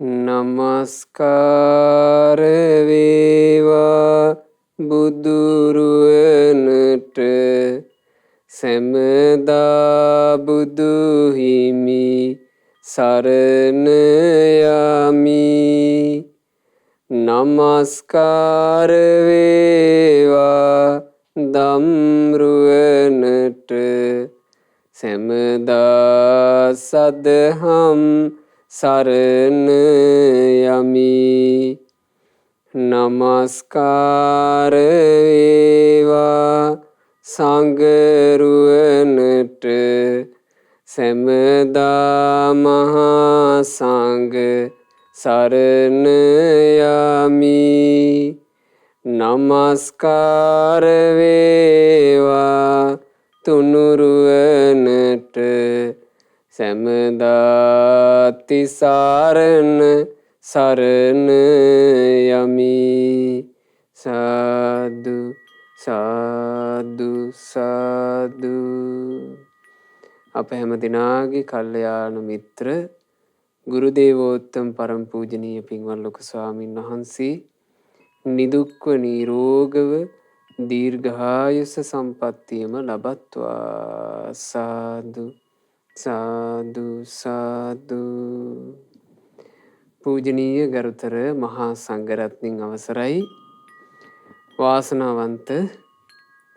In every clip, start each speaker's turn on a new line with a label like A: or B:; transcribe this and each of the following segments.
A: නමස්කාර වේවා බුදුරුවනට සැමදා බුදු හිමි සරණ යමි. නමස්කාර වේවා ධම්රුවනට සැමදා සදහම් සරණ යමි. නමස්කාර වේවා සංඝරුවනට සැමදා මහා සංඝ සරණ යමි. නමස්කාර වේවා තුනුරුවනට සැමදා තිසරණ සරණ යමි. සාදු සාදු සාදු. අප හැම දිනාගේ කල්යාණ මිත්‍ර ගුරු දේවෝත්තම පරම පූජනීය පින්වත් ලොකු ස්වාමීන් වහන්සේ නිදුක්ව නිරෝගව දීර්ඝායුෂ සම්පන්නියම ලබත්වා. සාදු සාදු සාදු. පූජනීය ගරුතර මහා සංඝරත්නයන් අවසරයි. වාසනාවන්ත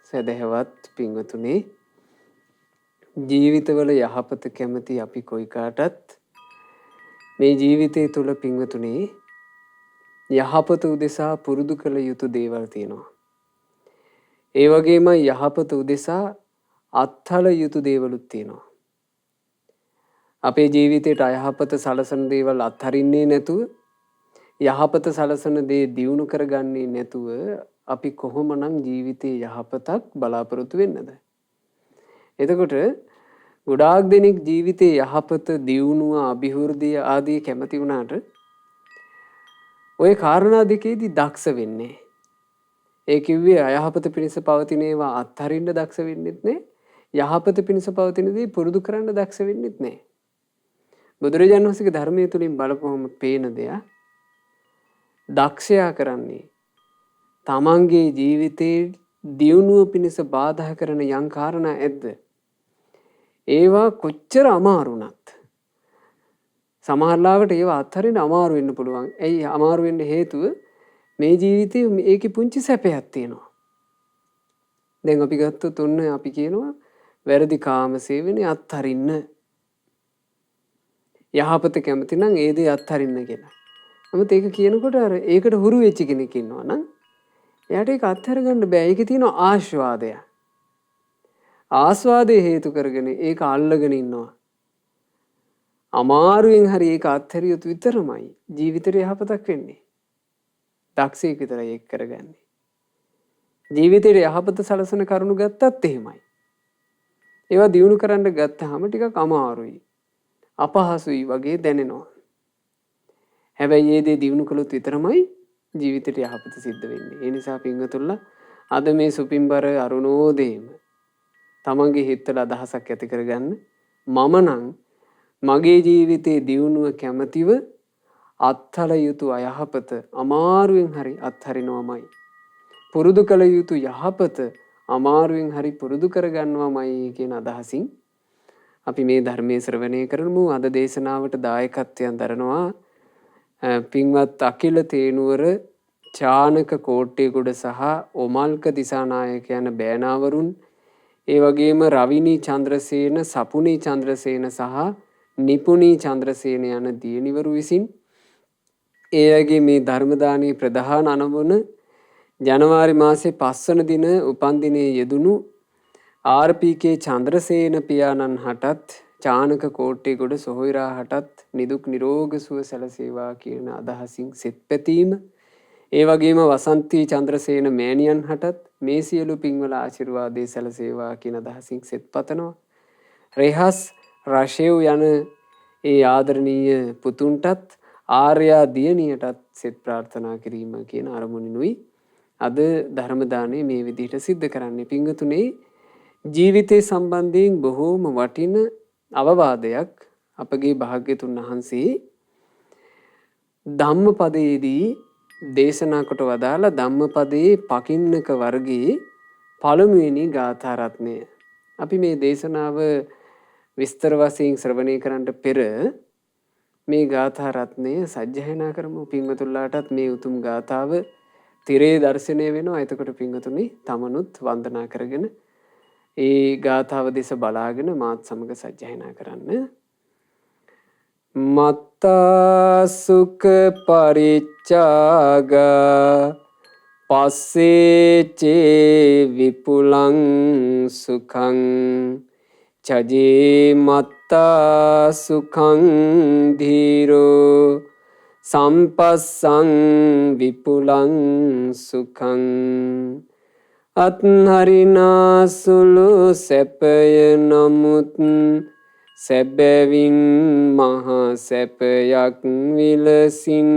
A: සදහවත් පින්වතුනි, ජීවිතවල යහපත කැමති අපි කොයි කාටත් මේ ජීවිතය තුළ පින්වතුනි යහපත උදෙසා පුරුදු කළ යුතු දේවල් තියෙනවා. ඒ වගේම යහපත උදෙසා අත්හල යුතු දේවලුත් තියෙනවා. අපේ ජීවිතයට අයහපත සලසන දේවල් අත්හරින්නේ නැතුව යහපත සලසන දේ දියුණු කරගන්නේ නැතුව අපි කොහොමනම් ජීවිතයේ යහපතක් බලාපොරොත්තු වෙන්නද? එතකොට ගොඩාක් දෙනෙක් ජීවිතයේ යහපත දියුණුව අභිවෘද්ධිය ආදී කැමති වුණාට ඔය කාරණා දෙකේදී දක්ෂ වෙන්නේ. ඒ කිව්වේ අයහපත පිණිස පවතින ඒවා අත්හරින්න දක්ෂ වෙන්නෙත් නෑ. යහපත පිණිස පවතින දේ පුරුදු කරන්න දක්ෂ වෙන්නෙත් නෑ. බුදුරජාණන් වහන්සේගේ ධර්මයේ තුලින් බලපුවම පේන දෙයක්, දක්ෂයා කරන්නේ තමන්ගේ ජීවිතේ දියුණුව පිණිස බාධා කරන යම් කාරණා ඇද්ද? ඒවා කොච්චර අමාරු වුණත් සමහරවිට ඒවා අත්හරින්න අමාරු වෙන්න පුළුවන්. ඇයි අමාරු වෙන්න හේතුව? මේ ජීවිතේ ඒකේ පුංචි සැපයක් තියෙනවා. දැන් අපි ගත්තොත් ඔන්න අපි කියනවා වැරදි කාම සේවනයේ අත්හරින්න. යහපත කැමති නම් ඒ දේ අත්හරින්න කියලා. නමුත් ඒක කියනකොට අර ඒකට හුරු වෙච්ච කෙනෙක් ඉන්නවා නම් එයාට ඒක අත්හැර ගන්න බෑ. ඒකේ තියෙන ආස්වාදය. ආස්වාදයේ හේතු කරගෙන ඒක අල්ලගෙන ඉන්නවා. අමාරුවෙන් හරි ඒක අත්හැරියොත් විතරමයි ජීවිතේ යහපතක් වෙන්නේ. දක්ෂයෙක් විතරයි ඒක කරගන්නේ. ජීවිතේ යහපත සලසන කරුණු ගත්තත් එහෙමයි. ඒවා දියුණු කරන්න ගත්තාම ටිකක් අමාරුයි. අපහසුයි වගේ දැනෙනවා. හැබැයි මේ දේ දියුණු කළොත් විතරමයි ජීවිතේට යහපත සිද්ධ වෙන්නේ. ඒ නිසා පින්වතුන්ලා අද මේ සුපින්බර අරුණෝදේම තමන්ගේ හිතවල අදහසක් ඇති කරගන්න. මම නම් මගේ ජීවිතේ දියුණුව කැමතිව අත්හල යුතු අයහපත අමාරුවෙන් හරි අත්හරිනවමයි. පුරුදු කළ යුතු යහපත අමාරුවෙන් හරි පුරුදු කරගන්නවමයි කියන අදහසින් අපි මේ ධර්මයේ ශ්‍රවණය කරමු. අද දේශනාවට දායකත්වයෙන් දරනවා පින්වත් අකිල තේනුවර, චානක කෝට්ටේගොඩ සහ ඔමල්ක දිසානායක යන බෑනාවරුන්, ඒ වගේම රවිනී චන්ද්‍රසේන, සපුනී චන්ද්‍රසේන සහ නිපුණී චන්ද්‍රසේන යන දියණිවරු විසින් ඒ අයගේ මේ ධර්ම දානයේ ප්‍රධාන අනවන ජනවාරි මාසේ 5 වන දින උපන්දිනයේ යෙදුණු ආර්.පී.කේ චන්ද්‍රසේන පියාණන් හටත් චානක කෝට්ටේගොඩ සොහොයුරා හටත් නිදුක් නිරෝග සුව සැලසේවා කියන අදහසින් සෙත් පැතීම, ඒ වගේම වසන්තී චන්ද්‍රසේන මෑණියන් හටත් මේ සියලු පින්වල ආශිර්වාදයේ සැලසේවා කියන අදහසින් සෙත් පතනවා. රේහස් රෂේව් යන ඒ ආදරණීය පුතුන්ටත් ආර්යා දියණියටත් සෙත් ප්‍රාර්ථනා කිරීම කියන අරමුණිනුයි අද ධර්ම දානය මේ විදිහට සිද්ධ කරන්නේ. පින්වතුනේ, ජීවිතේ සම්බන්ධයෙන් බොහෝම වටින අවවාදයක් අපගේ භාග්‍යතුන් වහන්සේ ධම්මපදයේදී දේශනා කොට වදාළ ධම්මපදයේ පකින්නක වර්ගයේ පළමුවෙනි ගාථා රත්නය. අපි මේ දේශනාව විස්තර වශයෙන් ශ්‍රවණය කරන්නට පෙර මේ ගාථා රත්නය සජ්ජායනා කරමු. පින්වතුන්ලාටත් මේ උතුම් ගාථාව තිරේ දර්ශනය වෙනවා. එතකොට පින්වතුනි තමනුත් වන්දනා කරගෙන ඒ ගාථාව දෙස බලාගෙන මාත් සමග සජ්ජායනා කරන්න. මත්තා සුඛ පරිච්ඡාගා පස්සේචේ විපුලං සුඛං චජේ මත්තා සුඛං ධීරෝ සම්පස්සං විපුලං සුඛං අත්හරිනාසුලු සැපය නමුත් සැබැවින් මහා සැපයක් විලසින්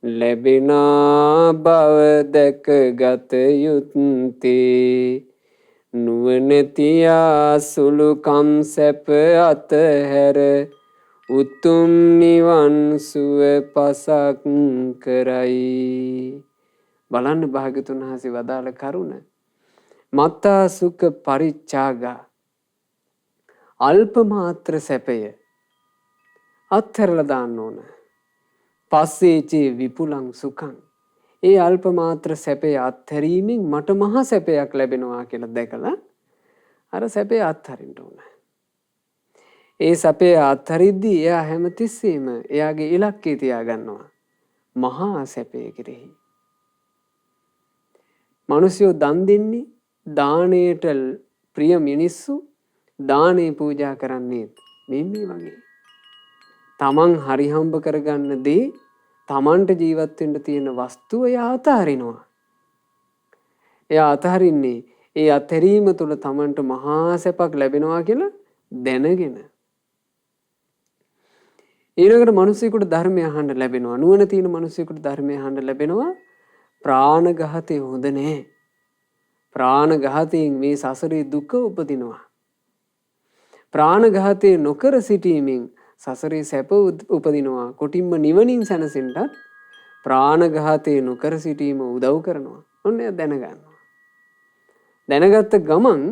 A: ලැබෙනා බව දැකගත යුත්තේ නුවණැතියා සුළුකම් සැප අතහැර උතුම් නිවන් සුව පසක් කරයි. බලන්න භාග්‍යතුන් වහන්සේ වදාළ කරුණ. මත්තා සුඛ පරිච්ඡාගා අල්ප මාත්‍ර සැපය අත්හැරලා දාන්න ඕන. පස්සේචේ විපුලං සුඛං ඒ අල්ප මාත්‍ර සැපය අත්හැරීමෙන් මට මහා සැපයක් ලැබෙනවා කියලා දැකලා අර සැපය අත්හරින්න ඕන. ඒ සැපය අත්හරිද්දී එයා හැමතිස්සෙම එයාගේ ඉලක්කය තියාගන්නවා මහා සැපය කෙරෙහි. මිනිස්සු දන් දෙන්නේ දාණයට ප්‍රිය මිනිස්සු දානේ පූජා කරන්නේ මේ වගේ. තමන් හරි හම්බ කරගන්න දේ තමන්ට ජීවත් වෙන්න තියෙන වස්තුව එයා අතහරිනවා. එයා අතහරින්නේ ඒ අතහැරීම තුළ තමන්ට මහා සැපක් ලැබෙනවා කියලා දැනගෙන. ඊළඟට මිනිස්සුෙකුට ධර්මය අහන්න ලැබෙනවා. නුවණ තියෙන මිනිස්සුෙකුට ධර්මය අහන්න ලැබෙනවා. ප්‍රාණඝාතය හොඳ නැහැ. ප්‍රාණඝාතයෙන් මේ සසරේ දුක උපදිනවා. ප්‍රාණඝාතය නොකර සිටීමෙන් සසරේ සැප උපදිනවා. කොටින්ම නිවනින් සැනසෙන්නත් ප්‍රාණඝාතය නොකර සිටීම උදව් කරනවා. ඔන්න එයා දැනගන්නවා. දැනගත්ත ගමන්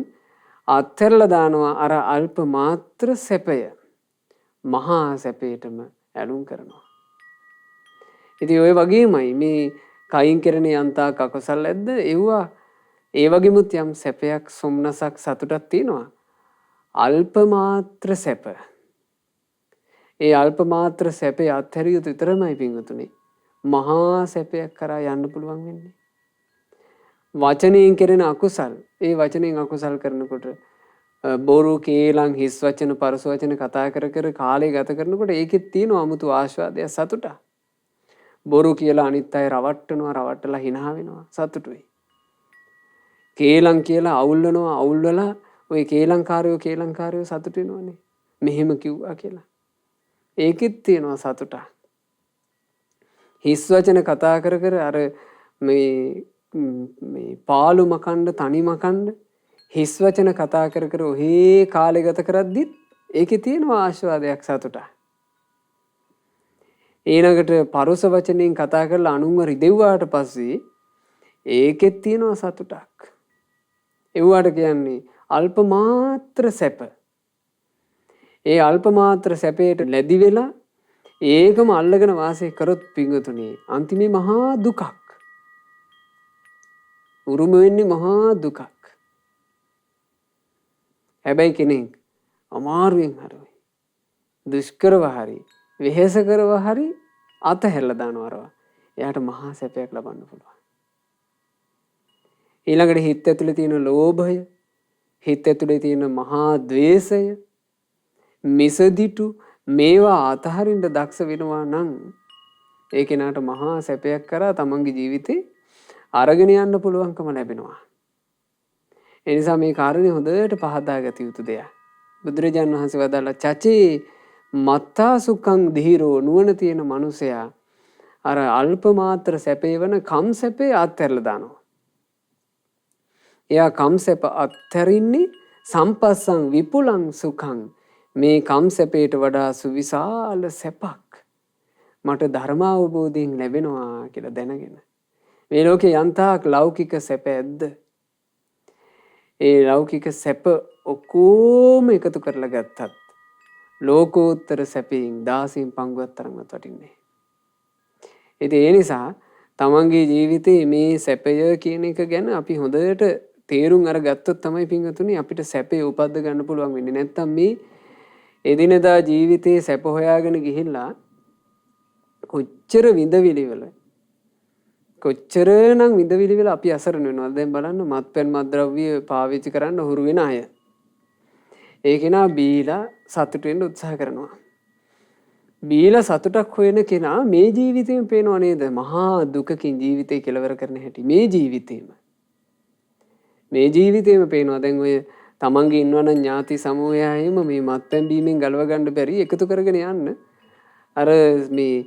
A: අත්හැරලා දානවා අර අල්ප මාත්‍ර සැපය මහා සැපයටම ඇලුම් කරනවා. ඉතින් ඔය වගේමයි මේ කයින් කෙරෙන යන්තා කකුසල් ඇද්ද එව්වා ඒ වගේමුත් යම් සැපයක් සොම්නසක් සතුටක් තියෙනවා. අල්ප මාත්‍ර සැප. ඒ අල්ප මාත්‍ර සැපේ අත්හැරිය යුතු විතරමයි පින්වතුනි. මහා සැපයක් කරා යන්න පුළුවන් වෙන්නේ. වචනයෙන් කෙරෙන අකුසල් ඒ වචනයෙන් අකුසල් කරනකොට බොරු කේලම් හිස් වචන පරස වචන කතා කර කර කාලය ගත කරනකොට ඒකෙත් තියෙන අමුතු ආස්වාදයක් සතුටක්. බොරු කියලා අනිත් අය රවට්ටනවා රවට්ටලා hina වෙනවා සතුටුයි. කේලම් කියලා අවුල්වනවා අවුල්වලා ඔය කේලම්කාරයෝ සතුටු වෙනවනේ. මෙහෙම කිව්වා කියලා. ඒකෙත් තියෙනවා සතුටක්. හිස් වචන කතා කර කර අර මේ පාළු මකන්න තනි මකන්න හිස් වචන කතා කර කර ඔහේ කාලය ගත කරද්දිත් ඒකේ තියෙනවා ආස්වාදයක් සතුටක්. ඊළඟට පරුස වචනෙන් කතා කරලා අනුන්ව රිදෙව්වාට පස්සේ ඒකෙත් තියෙනවා සතුටක්. ඒවට කියන්නේ අල්ප මාත්‍ර සැප. ඒ අල්ප මාත්‍ර සැපයට ලැබි වෙලා ඒකම අල්ලගෙන වාසය කරොත් පිංගුතුනි අන්තිමේ මහා දුකක්. උරුම වෙන්නේ මහා දුකක්. හැබැයි කෙනෙක් අමාරුවෙන් හරි දුෂ්කරව හරි වෙහෙස කරව හරි අතහැරලා දානවරවා. එයාට මහා සැපයක් ලබන්න පුළුවන්. ඊළඟට හිත ඇතුලේ තියෙන ලෝභය, හිත ඇතුලේ තියෙන මහා ද්වේෂය, මිසදිටු මේවා අතහරින්න දක්ෂ වෙනවා නම් ඒ කෙනාට මහා සැපයක් කරා තමන්ගේ ජීවිතේ අරගෙන යන්න පුළුවන්කම ලැබෙනවා. ඒ නිසා මේ කාරණේ හොඳට පහදා ගත යුතු දෙයක්. බුදුරජාණන් වහන්සේ වදාළා චචේ මත්තා සුඛං ධීරෝ නුවණ තියෙන මනුස්සයා අර අල්ප මාත්‍ර සැපේ වන කම් සැපේ අත්හැරලා දානවා. එයා කම් සැප අත්හැරින්නේ සම්පස්සං විපුලං සුඛං මේ කම් සැපේට වඩා සුවිශාල සැපක් මට ධර්ම අවබෝධයෙන් ලැබෙනවා කියලා දැනගෙන මේ ලෝකේ යන්තාක් ලෞකික සැප ඇද්ද? ඒ ලෞකික සැප ඔක්කොම එකතු කරලා ගත්තත් ලෝකෝත්තර සැපයෙන් 16න් පංගුවක් තරම්වත් වටින්නේ. ඉතින් ඒ නිසා තමන්ගේ ජීවිතේ මේ සැපය කියන එක ගැන අපි හොඳට තේරුම් අරගත්තොත් තමයි පින්වතුනි අපිට සැපේ උපද්ද ගන්න පුළුවන් වෙන්නේ. නැත්තම් මේ එදිනදා ජීවිතේ සැප හොයාගෙන ගිහිල්ලා කොච්චර විඳවිලිවල කොච්චරනම් විඳවිලිවල අපි අසරණ වෙනවද? දැන් බලන්න මත්පැන් මත්ද්‍රව්‍ය පාවිච්චි කරන්න හුරු වෙන අය. ඒ කෙනා බීලා සතුට වෙන්න උත්සාහ කරනවා. බීලා සතුටක් හොයන කෙනා මේ ජීවිතේම පේනව නේද? මහා දුකකින් ජීවිතේ කෙලවර කරන හැටි. මේ ජීවිතේම පේනවා. දැන් ඔය තමන්ගේ ඉන්නවනම් ඥාති සමූහයයිම මේ මත්පැන් බීමෙන් ගලව ගන්න බැරි එකතු කරගෙන යන්න අර මේ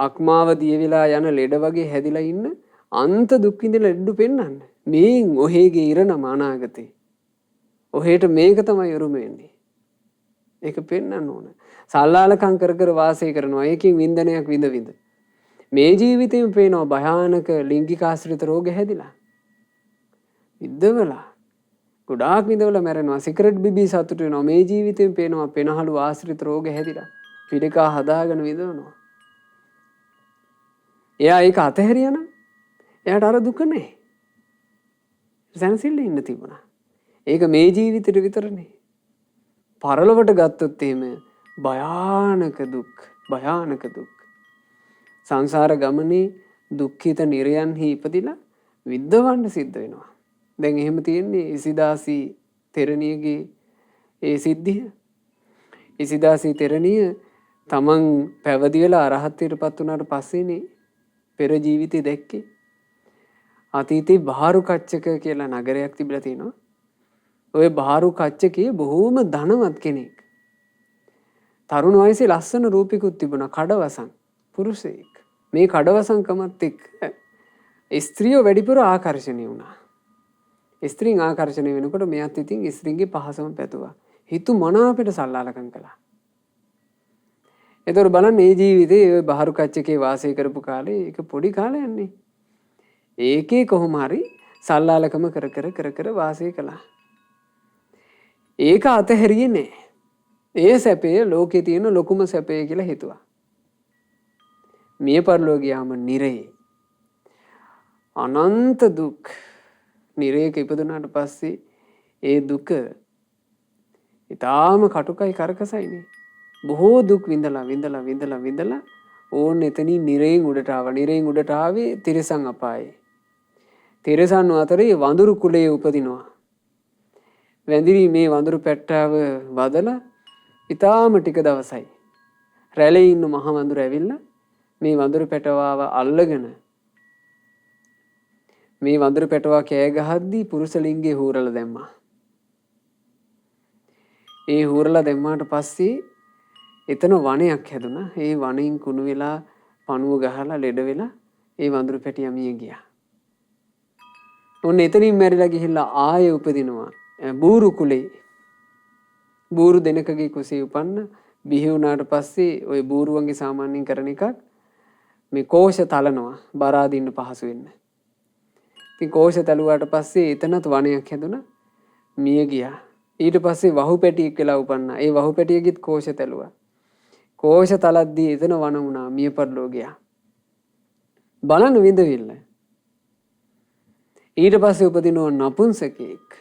A: අක්මාව දිය වෙලා යන ලෙඩ වගේ හැදිලා ඉන්න අන්ත දුක් විඳින ලෙඩු පෙන්වන්න. මේන් ඔහේගේ ඉරණම අනාගතේ. ඔහෙට මේක තමයි උරුම වෙන්නේ. ඒක පෙන්වන්න ඕන. සල්ලාලකම් කර කර වාසය කරනවා. ඒකෙන් වින්දනයක් විඳ විඳ. මේ ජීවිතේම පේනවා භයානක ලිංගික ආශ්‍රිත රෝග හැදිලා. විඳවලා ගොඩාක් විඳවලා මැරෙනවා. සිගරට් බිබී සතුට වෙනවා. මේ ජීවිතේම පේනවා පෙනහළු ආශ්‍රිත රෝග හැදිලා. පිළිකා හදාගෙන විඳවනවා. එයා ඒක අතහැරියා නම් එයාට අර දුක නැහැ. සැනසෙල්ල ඉන්න තිබුණා. ඒක මේ ජීවිතේට විතරනේ. පරලොවට ගත්තොත් එහෙම භයානක දුක්. සංසාර ගමනේ දුක්ඛිත නිරයන්හි ඉපදිලා විද්දවන්න සිද්ධ වෙනවා. දැන් එහෙම තියෙන්නේ ඉසිදාසි තෙරණියගේ ඒ සිද්ධිය. ඉසිදාසි තෙරණිය තමන් පැවිදි වෙලා අරහත්ත්වයටපත් වුණාට පස්සේනේ පෙර ජීවිතේ දැක්කේ. අතීතේ බහාරු කච්චක කියලා නගරයක් තිබිලා තියෙනවා. ඔය බහාරු කච්චකේ බොහෝම ධනවත් කෙනෙක්. තරුණ වයසේ ලස්සන රූපිකුත් තිබුණා. කඩවසම් පුරුෂයෙක්. මේ කඩවසම්කමත් එක්ක ස්ත්‍රියෝ වැඩිපුර ආකර්ෂණීය වුණා. ස්ත්‍රීන් ආකර්ෂණය වෙනකොට මෙයාත් ඉතින් ස්ත්‍රීන්ගේ පහසම පැතුවා. හිතු මනාපෙට සල්ලාලකම් කළා. එතකොට බලන්න මේ ජීවිතේ ඔය බහරු කච්චකේ වාසය කරපු කාලේ ඒක පොඩි කාලයක්නේ. ඒකේ කොහොම හරි සල්ලාලකම කර වාසය කළා. ඒක අතහැරියේ නෑ. ඒ සැපේ ලෝකේ තියෙන ලොකුම සැපේ කියලා හිතුවා. මිය පරලෝ ගියාම නිරේ අනන්ත දුක්. නිරේක ඉපදුනාට පස්සේ ඒ දුක ඊටාම කටුකයි කරකසයිනේ. බොහෝ දුක් විඳලා ඕන් එතනින් නිරේන් උඩට ආවා. නිරේන් උඩට ආවේ තිරිසන් අපායේ. තිරිසන් අතරේ වඳුරු කුලයේ උපදිනවා. වැඳිරි මේ වඳුරු පැට්ටාව වදලා ඊටාම ටික දවසයි. රැළේ ඉන්න මහ වඳුරු ඇවිල්ලා මේ වඳුරු පැටවාව අල්ලගෙන මේ වඳුරු පැටවා කෑ ගහද්දී පුරුෂ ලිංගේ හූරලා දැම්මා. ඒ හූරලා දැම්මාට පස්සේ එතන වනයක් හැදුනා. ඒ වනෙන් කුණු වෙලා පණුව ගහලා ලෙඩ වෙලා ඒ වඳුරු පැටියා මිය ගියා. ඔන්න එතනින් මැරිලා ගිහිල්ලා ආයෙ උපදිනවා බූරු කුලේ. බූරු දෙනකගේ කුසේ උපන්න බිහි වුණාට පස්සේ ওই බූරුවන්ගේ සාමාන්‍යයෙන් කරන එකක් මේ කෝෂ තලනවා බර අදින්න පහසු වෙන්න. ඉතින් කෝෂ තලුවාට පස්සේ එතනත් වනයක් හැදුනා. මිය ගියා. ඊට පස්සේ වහු පැටියෙක් වෙලා උපන්නා. ඒ වහු පැටියගෙත් කෝෂ තැලුවා. කෝෂ තලද්දී එතන වන වුණා. මිය පරලෝ ගියා. බලන්න විඳවිල්ල. ඊට පස්සේ උපදිනවා නපුංසකෙක්.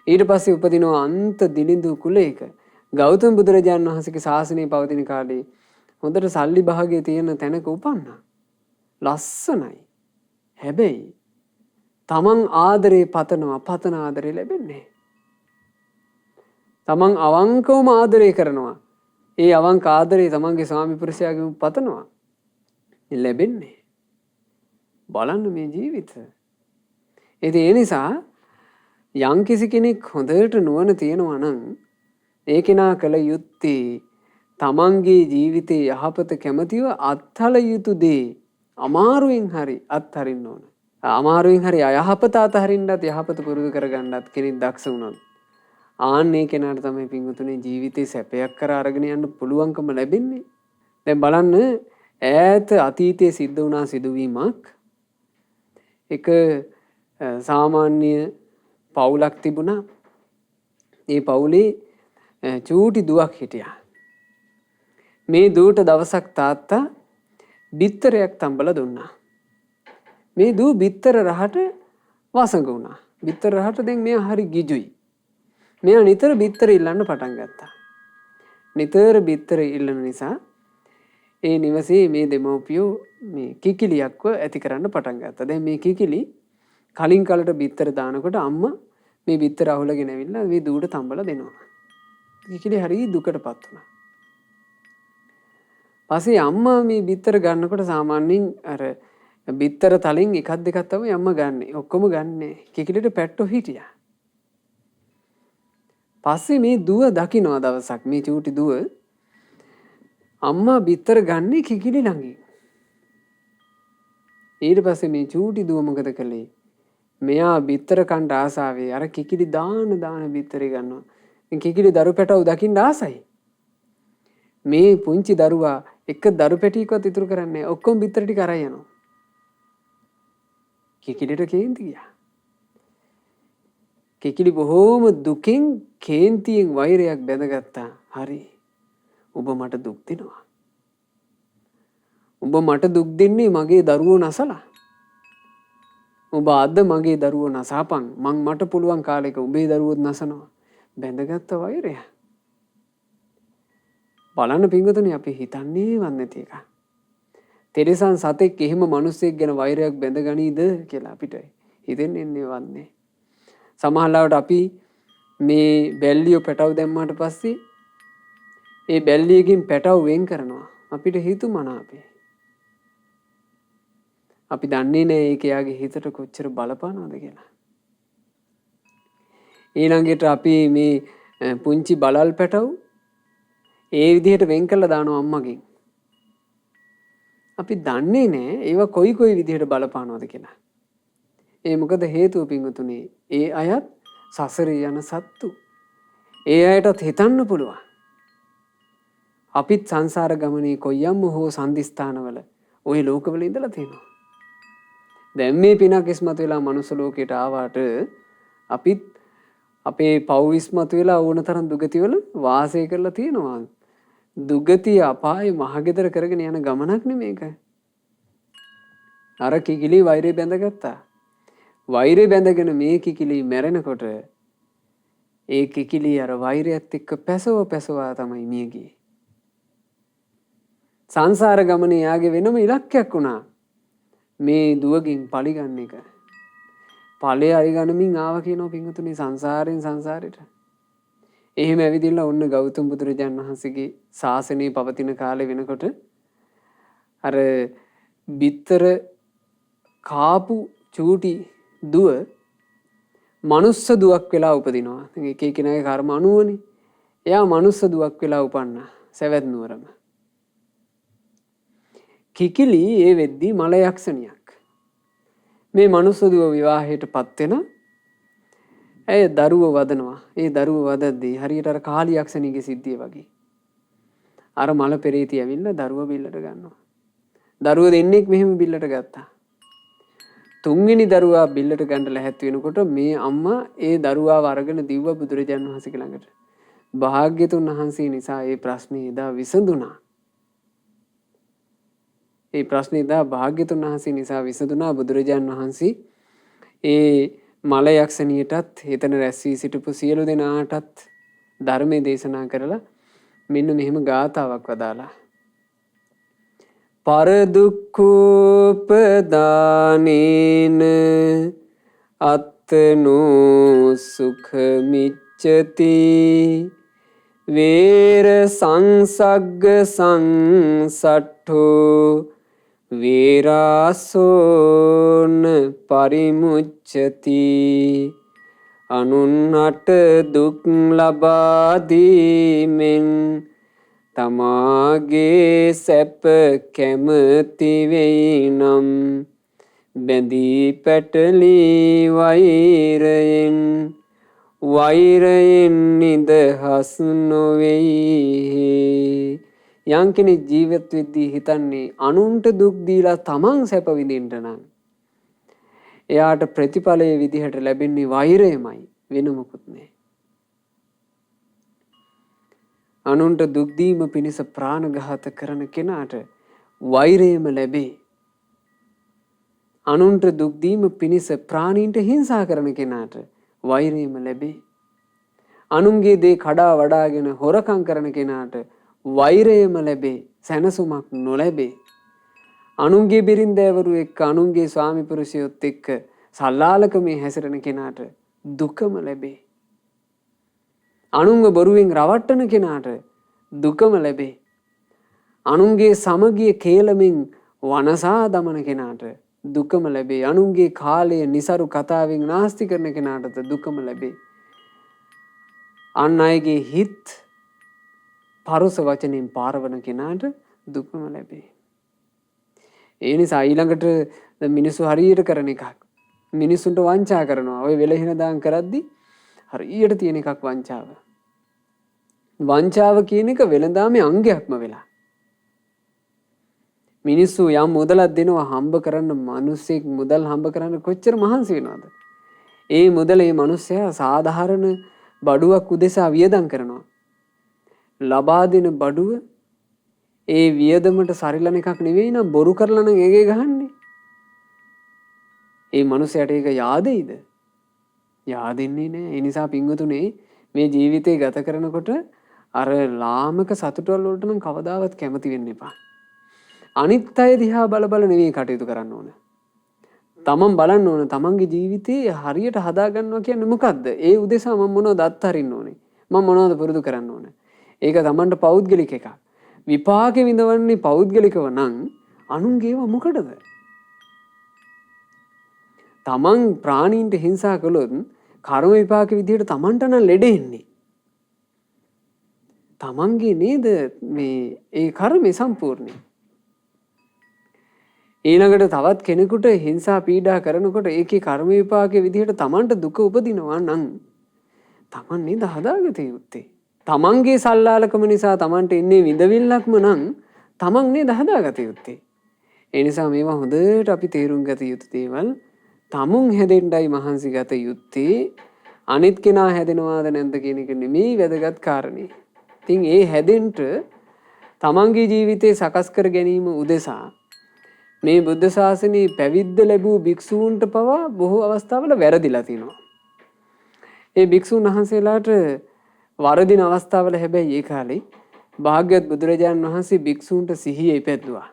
A: ඊට පස්සේ උපදිනවා අන්ත දිලිඳු කුලයක. ගෞතම බුදුරජාණන් වහන්සේගේ ශාසනය පවතින කාලේ හොඳට සල්ලි භාගයේ තියෙන තැනක උපන්නා. ලස්සනයි. හැබැයි තමන් ආදරේ පතන ආදරේ ලැබෙන්නේ. තමන් අවංකවම ආදරේ කරනවා. ඒ අවංක ආදරේ තමන්ගේ ස්වාමි පුරුෂයාගෙන් පතනවා. ලැබෙන්නේ. බලන්න මේ ජීවිතය. ඒ නිසා යම් කිසි කෙනෙක් හොඳට නුවණ තියෙනවා නම් ඒ කෙනා කල යුත්තේ තමන්ගේ ජීවිතේ යහපත කැමතිව අත්හල යුතු දේ අමාරුවෙන් හරි අත්හරින්න ඕන. අමාරුවෙන් හරි අයහපත අතහරින්නත් යහපත පුරුදු කරගන්නත් කෙනෙක් දක්ෂ වුණොත් ආන්නේ කෙනාට තමයි පින්වතුනි ජීවිතේ සැපයක් කර අරගෙන යන්න පුළුවන්කම ලැබෙන්නේ. දැන් බලන්න ඈත අතීතයේ සිද්ධ වුණා සිදුවීමක්. එක සාමාන්‍ය පවුලක් තිබුණා. ඒ පවුලේ චූටි දුවක් හිටියා. මේ දුවට දවසක් තාත්තා බිත්තරයක් තම්බලා දුන්නා. මේ දුව බිත්තර රහට වසඟ වුණා. බිත්තර රහට දැන් මෙයා හරි ගිජුයි. මෙයා නිතර බිත්තර ඉල්ලන්න පටන් ගත්තා. නිතර බිත්තර ඉල්ලන නිසා ඒ නිවසේ මේ දෙමව්පියෝ මේ කිකිලියක්ව ඇති කරන්න පටන් ගත්තා. දැන් මේ කිකිලි කලින් කලට බිත්තර දානකොට අම්මා මේ බිත්තර අහුලගෙන ඇවිල්ලා මේ දුවට තම්බලා දෙනවා. කිකිලි හරි දුකටපත් වුණා. පස්සේ අම්මා මේ බිත්තර ගන්නකොට සාමාන්‍යයෙන් අර බිත්තර තලින් එකක් දෙකක් තමයි අම්මා ගන්නෙ. ඔක්කොම ගන්නෙ. කිකිලිට පැට්ටෝ හිටියා. පස්සේ මේ දුව දකින්නවා දවසක් මේ චූටි දුව අම්මා බිත්තර ගන්නේ කිකිලි ළඟින්. ඊට පස්සේ මේ චූටි දුව මොකද කළේ? මෙයා බිත්තර කන්න ආසාවේ අර කිකිලි දාන බිත්තරේ ගන්නවා. මේ කිකිලි දරු පැටව දකින්න ආසයි. මේ පුංචි දරුවා එක දරු පැටියක්වත් ඉතුරු කරන්නේ නැහැ. ඔක්කොම බිත්තර ටික අරන් යනවා. කිකිලිට කේන්ති ගියා. කිකිලි බොහෝම දුකින් කේන්තියෙන් වෛරයක් බැඳගත්තා. හරි. ඔබ මට දුක් දෙනවා. ඔබ මට දුක් දෙන්නේ මගේ දරුවෝ නැසලා. ඔබ අද මගේ දරුවෝ නැසපන්. මට පුළුවන් කාලෙක ඔබේ දරුවොත් නැසනවා. බැඳගත්ත වෛරය. බලන්න පින්වතුනි අපි හිතන්නේ නැති එක. තෙරසන් සතෙක් එහෙම මිනිස්සෙක් ගැන වෛරයක් බැඳගනීද කියලා අපිට හිතෙන්නේ වන්නේ. සමහරවිට අපි මේ බැල්ලියෝ පැටව දැම්මාට පස්සේ ඒ බැල්ලියකින් පැටව වෙන් කරනවා. අපිට හිතුමනාපේ. අපි දන්නේ නැහැ ඒක යාගේ හිතට කොච්චර බලපානවද කියලා. ඊළඟට අපි මේ පුංචි බලල් පැටව ඒ විදිහට වෙන් කළා දානවා අම්මගෙන්. අපි දන්නේ නැහැ ඒව කොයි විදිහට බලපානවද කියලා. ඒ මොකද හේතුව පින්වතුනි ඒ අයත් සසරේ යන සත්තු. ඒ අයටත් හිතන්න පුළුවන්. අපිත් සංසාර ගමනේ කොයියම්ම හෝ සම්දිස්ථානවල ওই ලෝකවල ඉඳලා තියෙනවා. දැන් මේ පිනක් ඉස්මතු වෙලා මනුස්ස ලෝකයට ආවාට අපිත් අපේ පව් ඉස්මතු වෙලා ඕන තරම් දුගතිවල වාසය කරලා තියෙනවා. දුගතිය අපාය මහගෙදර කරගෙන යන ගමනක් නෙමේක. අර කිකිලි වෛරය බැඳගත්තා. වෛරය බැඳගෙන මේ කිකිලි මැරෙනකොට ඒ කිකිලි අර වෛරයත් එක්ක පැසවා තමයි මිය ගියේ. සංසාර ගමනේ යාගේ වෙනම ඉලක්කයක් වුණා. මේ දුවගෙන් පලි ගන්න එක. ඵලය අරිගනමින් ආවා කියනවා පින්වතුනි සංසාරෙන් සංසාරෙට. එහෙම ඇවිදින්න ඔන්න ගෞතම බුදුරජාණන් වහන්සේගේ ශාසනය පවතින කාලේ වෙනකොට අර බිත්තර කාපු චූටි දුව මනුස්ස දුවක් වෙලා උපදිනවා. එක එකිනෙකාගේ කර්ම අනුවනේ. එයා මනුස්ස දුවක් වෙලා උපන්නා සවැත් නුවරම. කිකිලි ඒ වෙද්දී මල යක්ෂණියක්. මේ මනුස්ස දුව විවාහයටපත් වෙන ඇය දරුවෝ වදනවා. ඒ දරුවෝ වදද්දී හරියට අර කාලි යක්ෂණියගේ සිද්ධිය වගේ. අර මල පෙරේතී ඇවිල්ලා දරුවා බිල්ලට ගන්නවා. දරුවෝ දෙන්නෙක් මෙහෙම බිල්ලට ගත්තා. තුන්වෙනි දරුවා බිල්ලට ගන්න ලැහැත් වෙනකොට මේ අම්මා ඒ දරුවාව අරගෙන දිව්ව බුදුරජාණන් වහන්සේ ළඟට. භාග්‍යතුන් වහන්සේ නිසා ඒ ප්‍රශ්නේ එදා විසඳුණා. ඒ ප්‍රශ්නේ එදා භාග්‍යතුන් වහන්සේ නිසා විසඳුණා. බුදුරජාණන් වහන්සේ ඒ මල යක්ෂණියටත් එතන රැස් වී සිටපු සියලු දෙනාටත් ධර්මයේ දේශනා කරලා මෙන්න මෙහෙම ගාථාවක් වදාලා. පරදුක්ඛෝපදානේන අත්තනෝ සුඛමිච්ඡති වේර සංසග්ග සංසට්ඨෝ වේරාසෝන පරිමුච්ඡති අනුන්හට දුක් ලබා දීමෙන් තමාගේ සැප කැමති වෙයි නම් බැඳී පැටලී වෛරයෙන් නිදහස් නොවේයි. යම් කෙනෙක් ජීවත් වෙද්දී හිතන්නේ අනුන්ට දුක් දීලා තමන් සැප විඳින්න නම් එයාට ප්‍රතිඵලයේ විදිහට ලැබෙන්නේ වෛරයමයි, වෙන මොකුත් නෑ. අනුන්ට දුක් දීම පිණිස ප්‍රාණඝාත කරන කෙනාට වෛරයම ලැබේ. අනුන්ට දුක් දීම පිණිස ප්‍රාණීන්ට හිංසා කරන කෙනාට වෛරයම ලැබේ. අනුන්ගේ දේ කඩා වඩාගෙන හොරකම් කරන කෙනාට වෛරයම ලැබේ, සැනසුමක් නොලැබේ. අනුන්ගේ බිරින්දෑවරු එක්ක අනුන්ගේ ස්වාමි පුරුෂයොත් එක්ක සල්ලාලකමේ හැසිරෙන කෙනාට දුකම ලැබේ. අනුන්ව බොරුවෙන් රවට්ටන කෙනාට දුකම ලැබේ. අනුන්ගේ සමගිය කේලමෙන් වනසා දමන කෙනාට දුකම ලැබේ. අනුන්ගේ කාලය නිසරු කතාවෙන් නාස්ති කරන කෙනාටද දුකම ලැබේ. අන් අයගේ හිත් පරුස වචනෙන් පාරවන කෙනාට දුකම ලැබේ. ඒ නිසා ඊළඟට මිනිස්සු හරියට කරන එකක්. මිනිස්සුන්ට වංචා කරනවා. ඔය වෙලහින දාන් කරද්දි හරියට තියෙන එකක් වංචාව. වංචාව කියන එක වෙළඳාමේ අංගයක්ම වෙලා. මිනිස්සු යම් මුදලක් දෙනවා හම්බ කරන්න, මිනිස්සෙක් මුදල් හම්බ කරන්න කොච්චර මහන්සි වෙනවද? ඒ මුදල මේ මිනිස්සයා සාධාරණ බඩුවක් උදෙසා වියදම් කරනවා. ලබා දෙන බඩුව ඒ වියදමට සරිලන එකක් නෙවෙයි නම් බොරු කරලා නම් ඒකේ ගහන්නේ. ඒ මිනිසයාට ඒක yaadෙයිද? yaadෙන්නේ නැහැ. ඒ නිසා පින්වතුනේ මේ ජීවිතේ ගත කරනකොට අර ලාමක සතුටවල වලට නම් කවදාවත් කැමති වෙන්න එපා. අනිත් අය දිහා බල බල නෙවෙයි කටයුතු කරන්න ඕන. තමන් බලන්න ඕන තමන්ගේ ජීවිතේ හරියට හදා ගන්නවා කියන්නේ මොකද්ද? ඒ උදෙසා මම මොනවද අත්හරින්න ඕනේ? මම මොනවද පුරුදු කරන්න ඕනේ? ඒක තමන්ට පෞද්ගලික එකක්. විපාකෙ විඳවන්නේ පෞද්ගලිකව නම් අනුන්ගේව මොකටද? තමන් ප්‍රාණීන්ට හිංසා කළොත් කර්ම විපාක විදිහට තමන්ට නම් ලෙඩ එන්නේ. තමන්ගේ නේද මේ ඒ කර්මය සම්පූර්ණයි. ඊළඟට තවත් කෙනෙකුට හිංසා පීඩා කරනකොට ඒකේ කර්ම විපාකයේ විදිහට තමන්ට දුක උපදිනවා නම් තමන් නේද හදාගත යුත්තේ. තමන්ගේ සල්ලාලකම නිසා තමන්ට එන්නේ විඳවිල්ලක්ම නම් තමන් නේද හදාගත යුත්තේ. ඒ නිසා මේවා හොඳට අපි තේරුම් ගත යුතු දේවල්. තමුන් හැදෙන්නයි මහන්සි ගත යුත්තේ. අනිත් කෙනා හැදෙනවාද නැද්ද කියන එක නෙමෙයි වැදගත් කාරණේ. ඉතින් ඒ හැදෙන්න තමන්ගේ ජීවිතේ සකස් කර ගැනීම උදෙසා මේ බුද්ධ ශාසනයේ පැවිද්ද ලැබූ භික්ෂූන්ට පවා බොහෝ අවස්ථාවල වැරදිලා තිනවා. ඒ භික්ෂුන් වහන්සේලාට වරදින අවස්ථාවල හැබැයි ඒ කාලේ භාග්‍යවත් බුදුරජාණන් වහන්සේ භික්ෂූන්ට සිහිය ඉපැද්දුවා.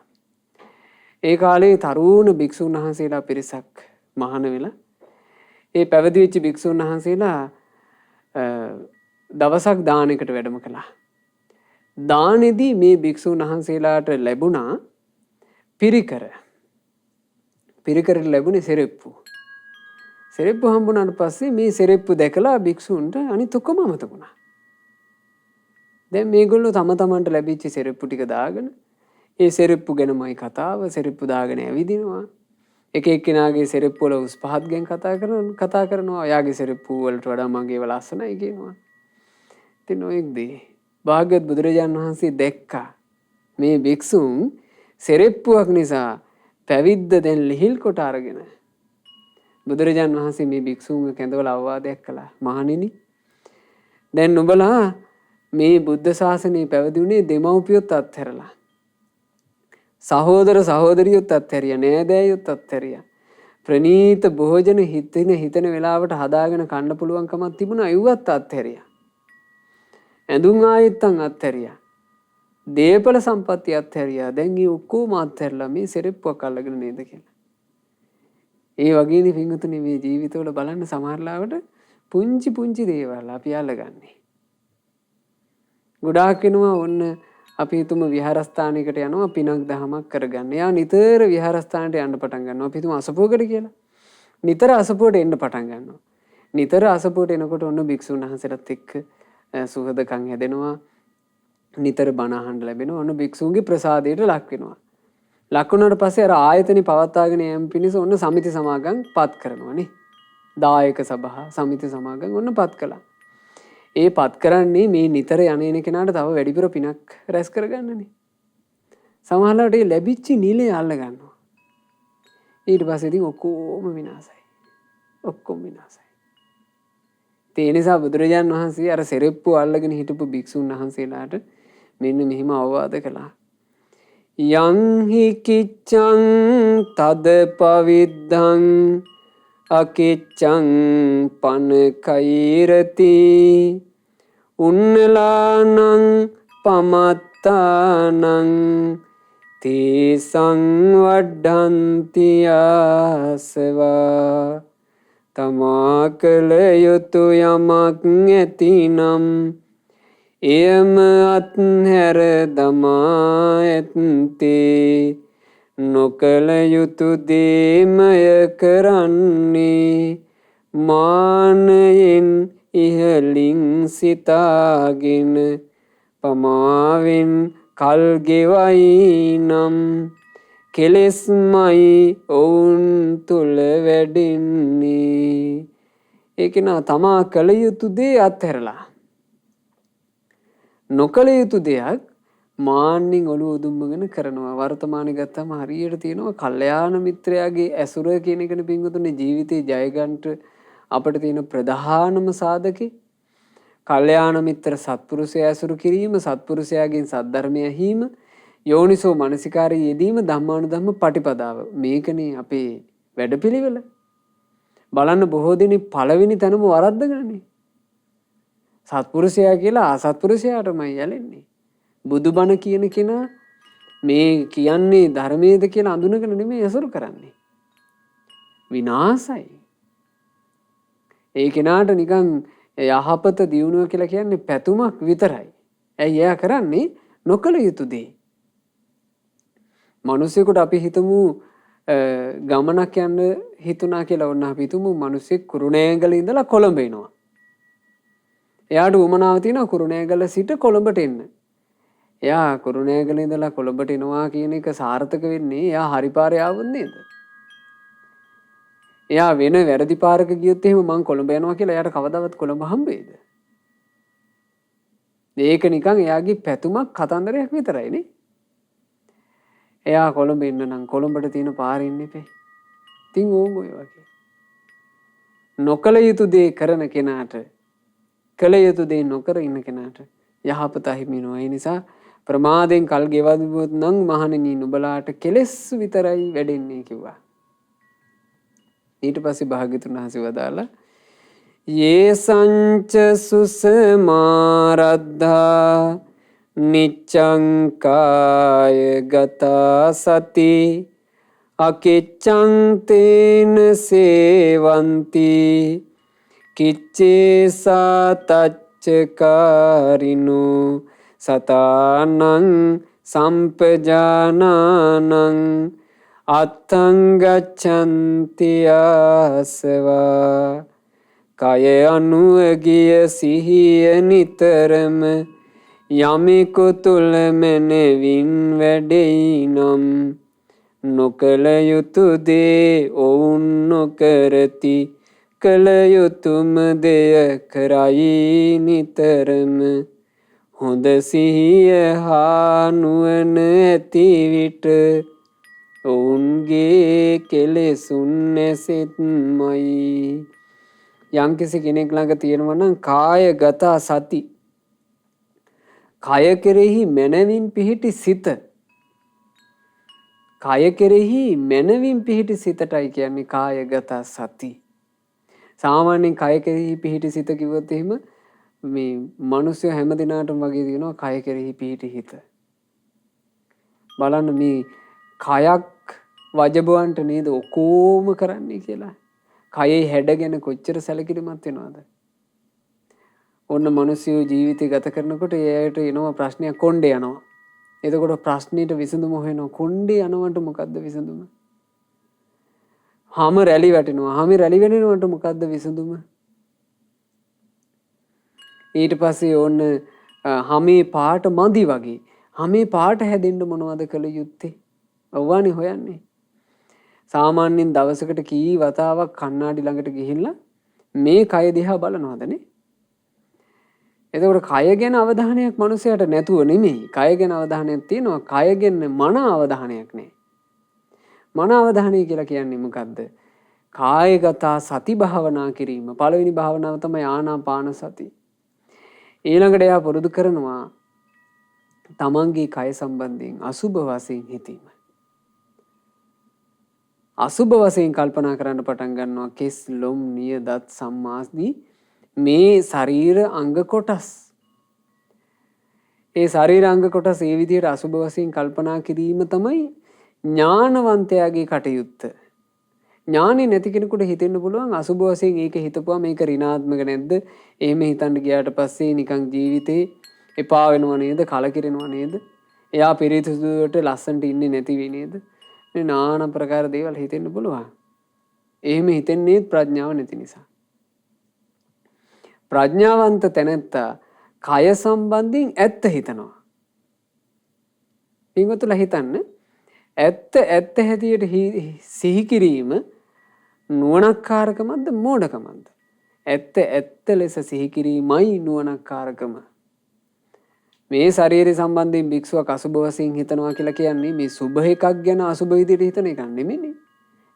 A: ඒ කාලේ තරුණ භික්ෂුන් වහන්සේලා පිරිසක් මහාන වෙලා ඒ පැවිදි වෙච්ච භික්ෂුන් වහන්සේලා දවසක් දානෙකට වැඩම කළා. දානෙදී මේ භික්ෂුන් වහන්සේලාට ලැබුණා පිරිකර. පිරිකරට ලැබුණේ සෙරෙප්පු. සෙරෙප්පු හම්බුනාට පස්සේ මේ සෙරෙප්පු දැකලා භික්ෂුන්ට අනිත් ඔක්කොම අමතක වුණා. දැන් මේගොල්ලෝ තම තමන්ට ලැබිච්ච සෙරෙප්පු ටික දාගෙන ඒ සෙරෙප්පු ගැනමයි කතාව. සෙරෙප්පු දාගෙන ඇවිදිනවා. එක එක්කෙනාගේ සෙරෙප්පු වල උස් පහත් ගැන කතා කරනවා. එයාගේ සෙරෙප්පු වලට වඩා මගේ ඒවා ලස්සනයි කියනවා. ඉතින් ඔයෙක් දේ භාග්‍යවත් බුදුරජාණන් වහන්සේ දැක්කා මේ භික්ෂුන් සෙරෙප්පුවක් නිසා පැවිද්ද දැන් ලිහිල් කොට අරගෙන බුදුරජාණන් වහන්සේ මේ භික්ෂූන්ගේ කැඳවල අවවාදයක් කළා. මහණෙනි, දැන් නුඹලා මේ බුද්ධ ශාසනය පැවිදුනේ දෙමව්පියොත් අත්හැරලා. සහෝදර සහෝදරියොත් අත්හැරියා, නෑදෑයොත් අත්හැරියා. ප්‍රනීත භෝජන හිතෙන වෙලාවට හදාගෙන කන්න පුළුවන්කමක් තිබුණා, ඒවත් අත්හැරියා. ඇඳුම් ආයෙත්තන් අත්හැරියා. දේපල සම්පත්තිය අත්හැරියා. දැන් මේ ඔක්කොම අත්හැරලා මේ සෙරෙප්පුවක් අල්ලගෙන නේද කියලා. ඒ වගේනේ පින්වතුනි මේ ජීවිතවල බලන්න සමහරලාවට පුංචි පුංචි දේවල් අපි අල්ලගන්නේ. ගොඩාක් වෙනවා ඔන්න අපි හිතමු විහාරස්ථානයකට යනවා පිනක් දහමක් කරගන්න. යා නිතර විහාරස්ථානට යන්න පටන් ගන්නවා. අපි හිතමු අසපුවකට කියලා. නිතර අසපුවට එන්න පටන් ගන්නවා. නිතර අසපුවට එනකොට ඔන්න භික්ෂුන් වහන්සේලාත් එක්ක සුහදකම් හැදෙනවා. නිතර බණ අහන්න ලැබෙනවා. ඔන්න භික්ෂුන්ගේ ප්‍රසාදයට ලක් වෙනවා. ලක් වුණාට පස්සේ අර ආයතනෙ පවත්වාගෙන යෑම පිණිස ඔන්න සමිති සමාගම් පත් කරනවා නේ. දායක සභා සමිති සමාගම් ඔන්න පත් කළා. ඒ පත් කරන්නේ මේ නිතර යන්නේන කෙනාට තව වැඩිපුර පිනක් රැස් කරගන්නනේ. සමහරවිට ඒ ලැබිච්ච නිලය අල්ල ගන්නවා. ඊට පස්සේ ඉතින් ඔක්කොම විනාශයි. ඔක්කොම විනාශයි. ඒ නිසා බුදුරජාන් වහන්සේ අර සෙරෙප්පු අල්ලගෙන හිටපු භික්ෂුන් වහන්සේලාට මෙන්න මෙහිම අවවාද කළා. යං හි කිච්ඡං තද පවිද්ධං අකිච්ඡං පන කෛරති උන්නලානං පමත්තානං තේ සංවඩ්ඩන්ති ආසවා තමා කළ යුතු යමක් ඇතිනම් එයම අත්හැර දමා ඇත්තේ නොකළ යුතු දේමය කරන්නේ මානයෙන් ඉහලින් සිතාගෙන පමාවෙන් කල් ගෙවයි නම් කෙලෙස්මයි ඔවුන් තුළ වැඩෙන්නේ. ඒක නා තමා කළ යුතු දේ අත්හැරලා නොකළ යුතු දෙයක් මාන්නින් ඔළුව උදුම්මගෙන කරනවා. වර්තමානයේ ගත්තම හරියට තියෙනවා කල්යාණ මිත්‍රයාගේ ඇසුර කියන එකනේ පින්වතුනි ජීවිතේ ජය ගන්නට අපිට තියෙන ප්‍රධානම සාධකේ. කල්යාණ මිත්‍ර සත්පුරුෂයා ඇසුරු කිරීම, සත්පුරුෂයාගෙන් සද්ධර්මය ඇහිීම, යෝනිසෝ මනසිකාරයේ යෙදීම, ධම්මානුධම්ම පටිපදාව. මේකනේ අපේ වැඩපිළිවෙල. බලන්න බොහෝ දෙනෙක් පළවෙනි තැනම වරද්දගන්නේ. සත්පුරුෂයා කියලා අසත්පුරුෂයාටමයි යැලෙන්නේ. බුදුබණ කියන කෙනා මේ කියන්නේ ධර්මයේද කියලා අඳුනගෙන නෙමෙයි ඇසුරු කරන්නේ. විනාසයි. ඒ කෙනාට නිකන් යහපත දියුණුව කියලා කියන්නේ පැතුමක් විතරයි. ඇයි එයා කරන්නේ නොකළ යුතු දේ. මිනිසෙකුට අපි හිතමු ගමනක් යන්න හිතුණා කියලා වුණා. අපි හිතමු මිනිසෙක් කුරුණෑගල ඉඳලා කොළඹ එනවා. එයාට උමනාව තියෙනවා කුරුණෑගල සිට කොළඹට එන්න. එයා කුරුණෑගල ඉඳලා කොළඹට එනවා කියන එක සාර්ථක වෙන්නේ එයා හරි පාරේ ආවොත් නේද? එයා වෙන වැරදි පාරක ගියොත් එහෙම මං කොළඹ යනවා කියලා එයාට කවදාවත් කොළඹ හම්බෙයිද? මේක නිකන් එයාගේ පැතුමක් කතන්දරයක් විතරයි නේ. එයා කොළඹ එන්න නම් කොළඹට තියෙන පාරේ ඉන්න එපේ. ඉතින් ඕම ඔය වගේ. නොකළ යුතු දේ කරන කෙනාට කළ යුතු දේ නොකර ඉන්න කෙනාට යහපත හිමි වෙනවා. ඒ නිසා ප්‍රමාදයෙන් කල් ගෙවදුවොත් නම් මහණෙනි නුඹලාට කෙලෙස් විතරයි වැඩෙන්නේ කිව්වා. ඊට පස්සේ භාග්‍යතුන් වහන්සේ වදාලා යේ සංච සුසමාරද්ධා නිච්ඡං කාය ගතා සති අකිච්ඡං තේන සේවಂತಿ කිච්චේසා තච්චකාරිනෝ සතානං සම්පජානානං අත්තං ගච්ඡන්ති ආසවා කය අනුව ගිය සිහිය නිතරම යමෙකු තුල මනවින් වැඩෙයි නම් නොකල යුතු දේ ඔවුන් නොකරති කල යුතුම දෙය කරයි නිතරම හොඳ සිහිය හා නුවණ ඇති විට ඔවුන්ගේ කෙලෙසුන් නැසෙත්මයි. යම්කිසි කෙනෙක් ළඟ තියෙනවා නම් කායගත සති, කය කෙරෙහි මනවින් පිහිටි සිත, කය කෙරෙහි මනවින් පිහිටි සිතටයි කියන්නේ කායගත සති. සාමාන්‍යයෙන් කය කෙරෙහි පිහිටි සිත කිව්වොත් එහෙම මේ මිනිස්සු හැම දිනාටම වගේ තියෙනවා කය කෙරෙහි පිහිටි හිත. බලන්න මේ කයක් වජබවන්ට නේද ඔකෝම කරන්නේ කියලා. කයේ හැඩගෙන කොච්චර සැලකිලිමත් වෙනවද? ඔන්න මිනිස්සු ජීවිතය ගත කරනකොට එයාට එනවා ප්‍රශ්නයක් කොණ්ඩේ යනවා. එතකොට ප්‍රශ්නෙට විසඳුම හොයනවා. කොණ්ඩේ යනවට මොකද්ද විසඳුම? හැම රැලි වැටෙනවා. හැම රැලි වැටෙනවට මොකද්ද විසඳුම? ඊට පස්සේ ඔන්න හැමේ පාට මදි වගේ. හැමේ පාට හැදෙන්න මොනවද කළ යුත්තේ? ඔව්වානේ හොයන්නේ. සාමාන්‍යයෙන් දවසකට කී වතාවක් කණ්ණාඩි ළඟට ගිහිල්ලා මේ කය දිහා බලනවදනේ? එතකොට කය ගැන අවධානයක් මනුස්සයාට නැතුව නෙමෙයි. කය ගැන අවධානයක් තියෙනවා. කය ගැන මන අවධානයක් නැහැ. මන අවධානය කියලා කියන්නේ මොකද්ද? කායගත සති භාවනා කිරීම. පළවෙනි භාවනාව තමයි ආනාපාන සති. ඊළඟට එයා පුරුදු කරනවා තමන්ගේ කය සම්බන්ධයෙන් අසුභ වශයෙන් හිතීම. අසුභ වශයෙන් කල්පනා කරන්න පටන් ගන්නවා කෙස් ලොම් නිය දත් සම්මාස්දී මේ ශරීර අංග කොටස්. ඒ ශරීර අංග කොටස් ඒ විදිහට අසුභ වශයෙන් කල්පනා කිරීම තමයි ඥානවන්තයාගේ කටයුත්ත. ඥානෙ නැති කෙනෙකුට හිතෙන්න පුළුවන් අසුභ වශයෙන් ඒක හිතපුවා මේක ඍණාත්මක නැද්ද? එහෙම හිතන්න ගියාට පස්සේ නිකන් ජීවිතේ එපා වෙනව නේද? කලකිරෙනව නේද? එයා පිරිසිදුවට ලස්සනට ඉන්නේ නැති වෙයි නේද? මේ নানা ප්‍රකාර දේවල් හිතෙන්න පුළුවන්. එහෙම හිතන්නේ ප්‍රඥාව නැති නිසා. ප්‍රඥාවන්ත තැනැත්තා කය සම්බන්ධයෙන් ඇත්ත හිතනවා. පින්වතුන්ලා හිතන්න ඇත්ත හැටියට සිහි කිරීම නුවණක්කාරකමක්ද මෝඩකමක්ද? ඇත්ත ලෙස සිහි කිරීමයි නුවණක්කාරකම. මේ ශරීරය සම්බන්ධයෙන් භික්ෂුවක් අසුභ වශයෙන් හිතනවා කියලා කියන්නේ මේ සුභ එකක් ගැන අසුභ විදිහට හිතන එකක් නෙමෙයි.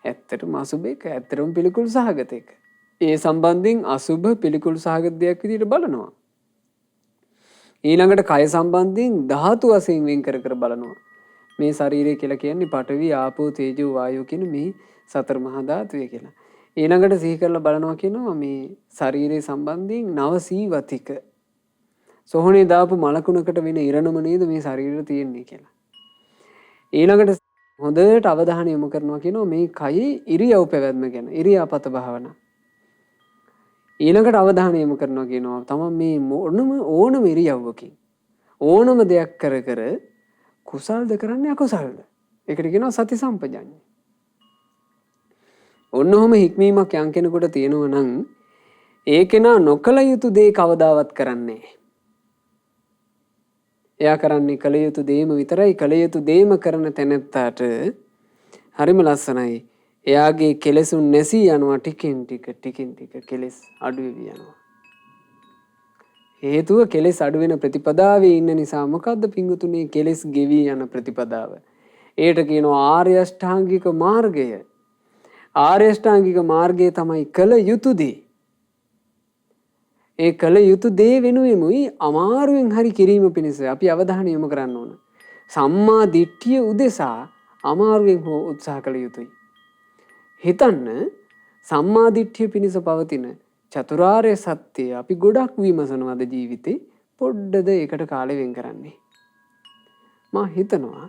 A: ඇත්තටම අසුභ එක ඇත්තටම පිළිකුල් සහගත එක. ඒ සම්බන්ධයෙන් අසුභ පිළිකුල් සහගත දෙයක් විදිහට බලනවා. ඊළඟට කය සම්බන්ධයෙන් ධාතු වශයෙන් වෙන් කර බලනවා. මේ ශරීරය කියලා කියන්නේ පඨවි ආපෝ තේජෝ වායෝ කියන මේ සතර මහා ධාතුය කියලා. ඊළඟට සිහි කරලා බලනවා කියනවා මේ ශරීරය සම්බන්ධයෙන් නව සීවතික සෝහනේ දාපු මලකුණකට වෙන ඉරණම නේද මේ ශරීරය තියෙන්නේ කියලා. ඊළඟට හොඳට අවධානය යොමු කරනවා කියනවා මේ කයේ ඉරියව් පැවැත්ම ගැන ඉරියාපත භාවනා. ඊළඟට අවධානය යොමු කරනවා කියනවා තමයි මේ ඕනම ඉරියව්වකින් ඕනම දෙයක් කර කුසල්ද කරන්නේ අකුසල්ද? ඒකට කියනවා සති සම්පජඤ්ඤය. ඔන්නෝම හික්මීමක් යම් කෙනෙකුට තියෙනවා නම් ඒ කෙනා නොකල යුතු දේ කවදාවත් කරන්නේ නැහැ. එයා කරන්නේ කල යුතු දේම විතරයි. කල යුතු දේම කරන තැනැත්තාට හරිම ලස්සනයි. එයාගේ කෙලෙසුන් නැසී යනවා ටිකෙන් ටික කෙලෙස් අඩු වෙවි යනවා. හේතුව කෙලෙස් අඩු වෙන ප්‍රතිපදාවේ ඉන්න නිසා. මොකද්ද පිංගුතුනේ කෙලෙස් ගෙවි යන ප්‍රතිපදාව? ඒට කියනවා ආර්ය අෂ්ටාංගික මාර්ගය. ආර්ය අෂ්ටාංගික මාර්ගය තමයි කල යුතු දේ. ඒ කල යුතු දේ වෙනුවෙමුයි අමාරුවෙන් හරි කිරීම පිණිස අපි අවධානය යොමු කරන්න ඕන. සම්මා දිට්ඨිය උදෙසා අමාරුවෙන් හෝ උත්සාහ කළ යුතුයි. හිතන්න සම්මා දිට්ඨිය පිණිස පවතින චතුරාර්ය සත්‍යය අපි ගොඩක් විමසනවාද ජීවිතේ? පොඩ්ඩද ඒකට කාලය වෙන් කරන්නේ? මා හිතනවා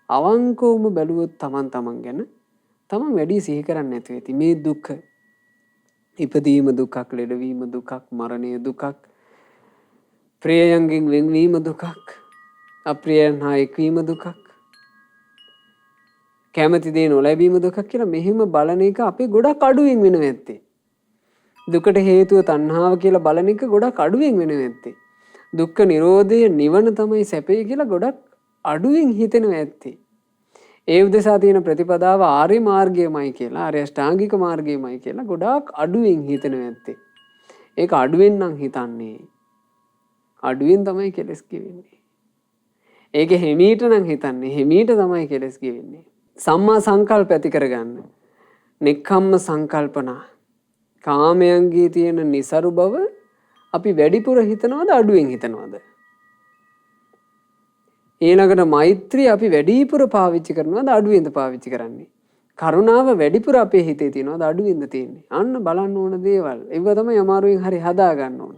A: අවංකවම බැලුවොත් තමන් ගැන තමන් වැඩි සිහි කරන්නේ නැතුව ඇති. මේ දුක ඉපදීම දුකක්, ලෙඩවීම දුකක්, මරණය දුකක්, ප්‍රියයන්ගෙන් වෙන්වීම දුකක්, අප්‍රියයන් හා එක්වීම දුකක්, කැමති දේ නොලැබීම දුකක් කියලා මෙහෙම බලන එක අපේ ගොඩක් අඩුවෙන් වෙනවා ඇත්තේ. දුකට හේතුව තණ්හාව කියලා බලන එක ගොඩක් අඩුවෙන් වෙනවා ඇත්තේ. දුක්ඛ නිරෝධය නිවන තමයි සැපේ කියලා ගොඩක් අඩුවෙන් හිතෙනවා ඇත්තේ. ඒ උදෙසා තියෙන ප්‍රතිපදාව ආර්ය මාර්ගයමයි කියලා, ආර්ය අෂ්ටාංගික මාර්ගයමයි කියලා ගොඩාක් අඩුවෙන් හිතෙනවා ඇත්තේ. ඒක අඩුවෙන් නම් හිතන්නේ. අඩුවෙන් තමයි කෙලස් ගෙවෙන්නේ. ඒක හිමීට නම් හිතන්නේ. හිමීට තමයි කෙලස් ගෙවෙන්නේ. සම්මා සංකල්ප ඇති කරගන්න. නික්කම්ම සංකල්පනා. කාමයන්ගේ තියෙන નિසරු බව අපි වැඩිපුර හිතනවද අඩුවෙන් හිතනවද? ඊළඟට මෛත්‍රිය අපි වැඩිපුර පාවිච්චි කරනවද අඩුවෙන්ද පාවිච්චි කරන්නේ? කරුණාව වැඩිපුර අපේ හිතේ තියෙනවද අඩුවෙන්ද තියෙන්නේ? අන්න බලන්න ඕන දේවල්. ඒව තමයි අමාරුවෙන් හරි හදා ගන්න ඕන.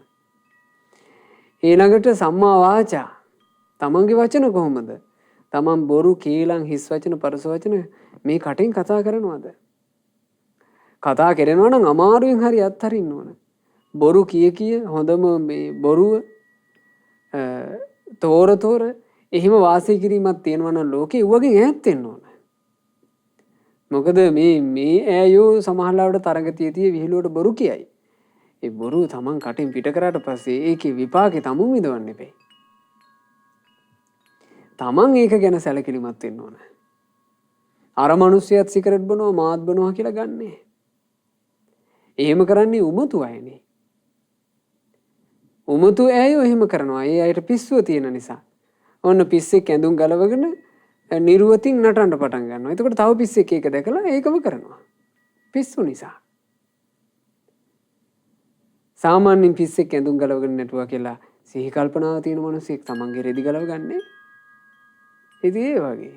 A: ඊළඟට සම්මා වාචා. තමන්ගේ වචන කොහොමද? තමන් බොරු, කීලම්, හිස් වචන, පරස වචන මේ කටෙන් කතා කරනවද? කතා කරනවා නම් අමාරුවෙන් හරි අත්හරින්න ඕන. බොරු කිය හොඳම මේ බොරුව තෝර එහෙම වාසය කිරීමක් තියෙනවා නම් ලෝකේ වගේ ඈත් වෙන්න ඕන. මොකද මේ ඈයෝ සමහරවිට තරගතිය විහිළුවට බොරු කියයි. ඒ බොරු තමන් කටින් පිට කරාට පස්සේ ඒකේ විපාකේ තමුන් විඳවන්න එපේ. තමන් ඒක ගැන සැලකිලිමත් වෙන්න ඕන. අර මිනිස්සයත් සිගරට් බොනවා මාත් බොනවා කියලා ගන්නෑ. එහෙම කරන්නේ උමතු අයනේ. උමතු ඇයෝ එහෙම කරනවා. ඒ අයට පිස්සුව තියෙන නිසා. ඔන්න පිස්සෙක් ඇඳුම් ගලවගෙන නිරුවතින් නටන්න පටන් ගන්නවා. එතකොට තව පිස්සෙක් ඒක දැකලා ඒකම කරනවා. පිස්සු නිසා. සාමාන්‍යයෙන් පිස්සෙක් ඇඳුම් ගලවගෙන නටුවා කියලා සිහි කල්පනාව තියෙන මිනිස්සෙක් තමන්ගේ රෙදි ගලව ගන්නේ. ඉතින් ඒ වගේ.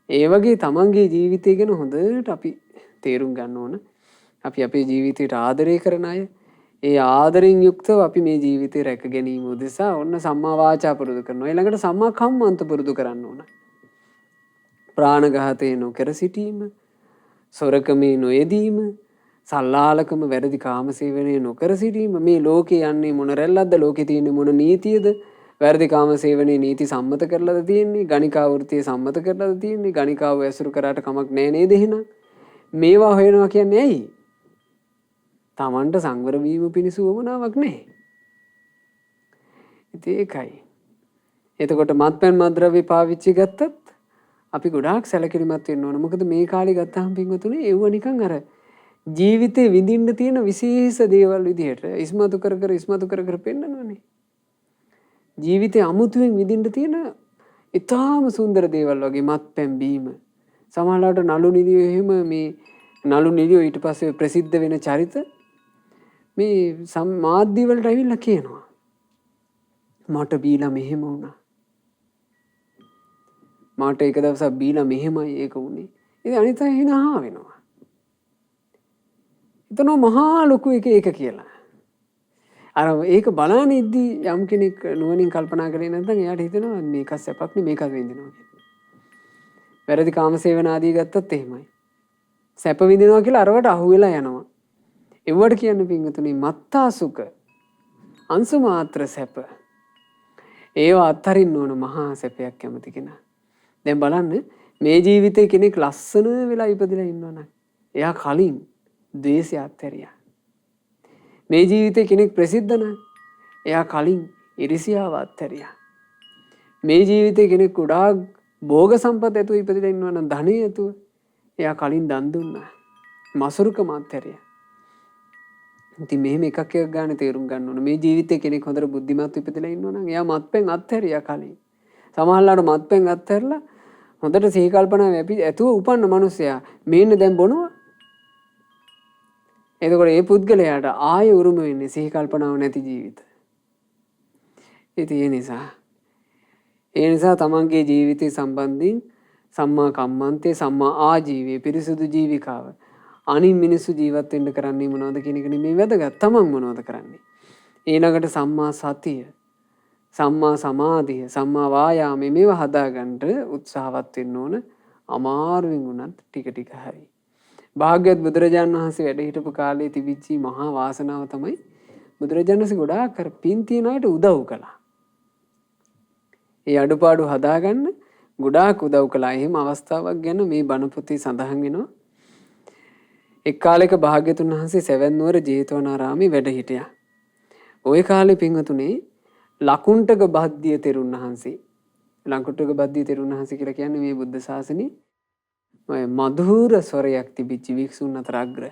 A: ඒ වගේ තමන්ගේ ජීවිතය ගැන හොඳට අපි තේරුම් ගන්න ඕන. අපි අපේ ජීවිතයට ආදරය කරන අය. ඒ ආදරෙන් යුක්තව අපි මේ ජීවිතේ රැක ගැනීම උදෙසා ඔන්න සම්මා වාචා පුරුදු කරනවා. ඊළඟට සම්මා කම්මන්ත පුරුදු කරන්න ඕන. ප්‍රාණඝාතය නොකර සිටීම, සොරකමේ නොයෙදීම, සල්ලාලකම වැරදි කාමසේවනය නොකර සිටීම. මේ ලෝකේ යන්නේ මොන රැල්ලක්ද? ලෝකේ තියෙන්නේ මොන නීතියද? වැරදි කාමසේවනයේ නීති සම්මත කරලාද තියෙන්නේ? ගණිකා වෘත්තිය සම්මත කරලාද තියෙන්නේ? ගණිකාව ඇසුරු කරාට කමක් නැහැ නේද එහෙනම්? මේවා හොයනවා කියන්නේ ඇයි? තමන්ට සංවර වීම පිණිස වමනාවක් නැහැ. ඉතින් ඒකයි. එතකොට මත්පැන් මත්ද්‍රව්‍ය පාවිච්චි ගත්තත් අපි ගොඩාක් සැලකිලිමත් වෙන්න ඕන. මොකද මේ කාලේ ගත්තාම පින්වතුනි ඒව නිකන් අර ජීවිතේ විඳින්න තියෙන විශේෂ දේවල් විදිහට ඉස්මතු කර කර පෙන්නනවානේ. ජීවිතේ අමුතුවෙන් විඳින්න තියෙන ඊටාම සුන්දර දේවල් වගේ මත්පැන් බීම. සමහරවිට නළු නිළියෝ එහෙම මේ නළු නිළියෝ ඊට පස්සේ ප්‍රසිද්ධ වෙන චරිත මේ මාධ්‍ය වලට ඇවිල්ලා කියනවා. මට බීලා මෙහෙම වුණා. මට එක දවසක් බීලා මෙහෙමයි ඒක වුණේ. ඉතින් අනිත් අය හිනා වෙනවා. එතන මහා ලොකු එක කියලා. අර ඒක බලන ඉද්දි යම් කෙනෙක් නුවණින් කල්පනා කරේ නැත්නම් එයාට හිතෙනවා මේක සැපක් නේ මේක විඳිනවා කියලා. වැරදි කාමසේවන ආදී ගත්තත් එහෙමයි. සැප විඳිනවා කියලා අරවට අහු වෙලා යනවා. ඒවට කියන්නේ පින්වතුනි මත්තා සුඛ අංශු මාත්‍ර සැප. ඒවා අත්හරින්න ඕන මහා සැපයක් කැමති කෙනා. දැන් බලන්න මේ ජීවිතේ කෙනෙක් ලස්සන වෙලා ඉපදිලා ඉන්නවනම් එයා කලින් ද්වේෂය අත්හැරියා. මේ ජීවිතේ කෙනෙක් ප්‍රසිද්ධ නම් එයා කලින් ඉරිසියාව අත්හැරියා. මේ ජීවිතේ කෙනෙක් ගොඩාක් භෝග සම්පත් ඇතුව ඉපදිලා ඉන්නවනම් ධනෙ ඇතුව එයා කලින් දන් දුන්නා. මසුරුකම අත්හැරියා. ඉතින් මෙහෙම එකක් ගන්න තේරුම් ගන්න ඕන. මේ ජීවිතේ කෙනෙක් හොඳට බුද්ධිමත් ඉපදලා ඉන්නවා නම් එයා මත්පැන් අත්හැරියා කලින්. සමහරවිට මත්පැන් අත්හැරලා හොඳට සිහි කල්පනාව ඇතුව උපන්න මිනිසයා මේන්න දැන් බොනවා. එතකොට මේ පුද්ගලයාට ආයෙ උරුම වෙන්නේ සිහි කල්පනාව නැති ජීවිත. ඉතින් ඒ නිසා තමන්ගේ ජීවිතය සම්බන්ධයෙන් සම්මා කම්මන්තේ සම්මා ආජීවයේ පිරිසුදු ජීවිකාව අනින් මිනිස්සු ජීවත් වෙන්න කරන්නේ මොනවද කියන එක නෙමෙයි වැදගත්. තමන් මොනවද කරන්නේ? ඊළඟට සම්මා සතිය, සම්මා සමාධිය, සම්මා වායාමයේ මේවා හදාගන්න උත්සාහවත් වෙන්න ඕන. අමාරුවෙන් උනත් ටික ටික හරි. භාග්‍යවත් බුදුරජාණන් වහන්සේ වැඩ හිටපු කාලේ තිබිච්ච මහා වාසනාව තමයි බුදුරජාණන් වහන්සේ ගොඩාක් කර පින් තියන අයට උදව් කළා. ඒ අඩුපාඩු හදාගන්න ගොඩාක් උදව් කළා. එහෙම අවස්ථාවක් ගැන මේ බණ පොතේ සඳහන් වෙනවා. එක් කාලයක භාග්‍යතුන් වහන්සේ සෙවැන් නුවර ජේතවනාරාමේ වැඩ හිටියා. ওই කාලේ පින්වතුනේ ලකුණ්ඨක බද්දිය තෙරුන් වහන්සේ. ලකුණ්ඨක බද්දිය තෙරුන් වහන්සේ කියලා කියන්නේ මේ බුද්ධ ශාසනේ මధుර ස්වරයක් තිබිච්ච වික්ෂුන් අතර අග්‍ර.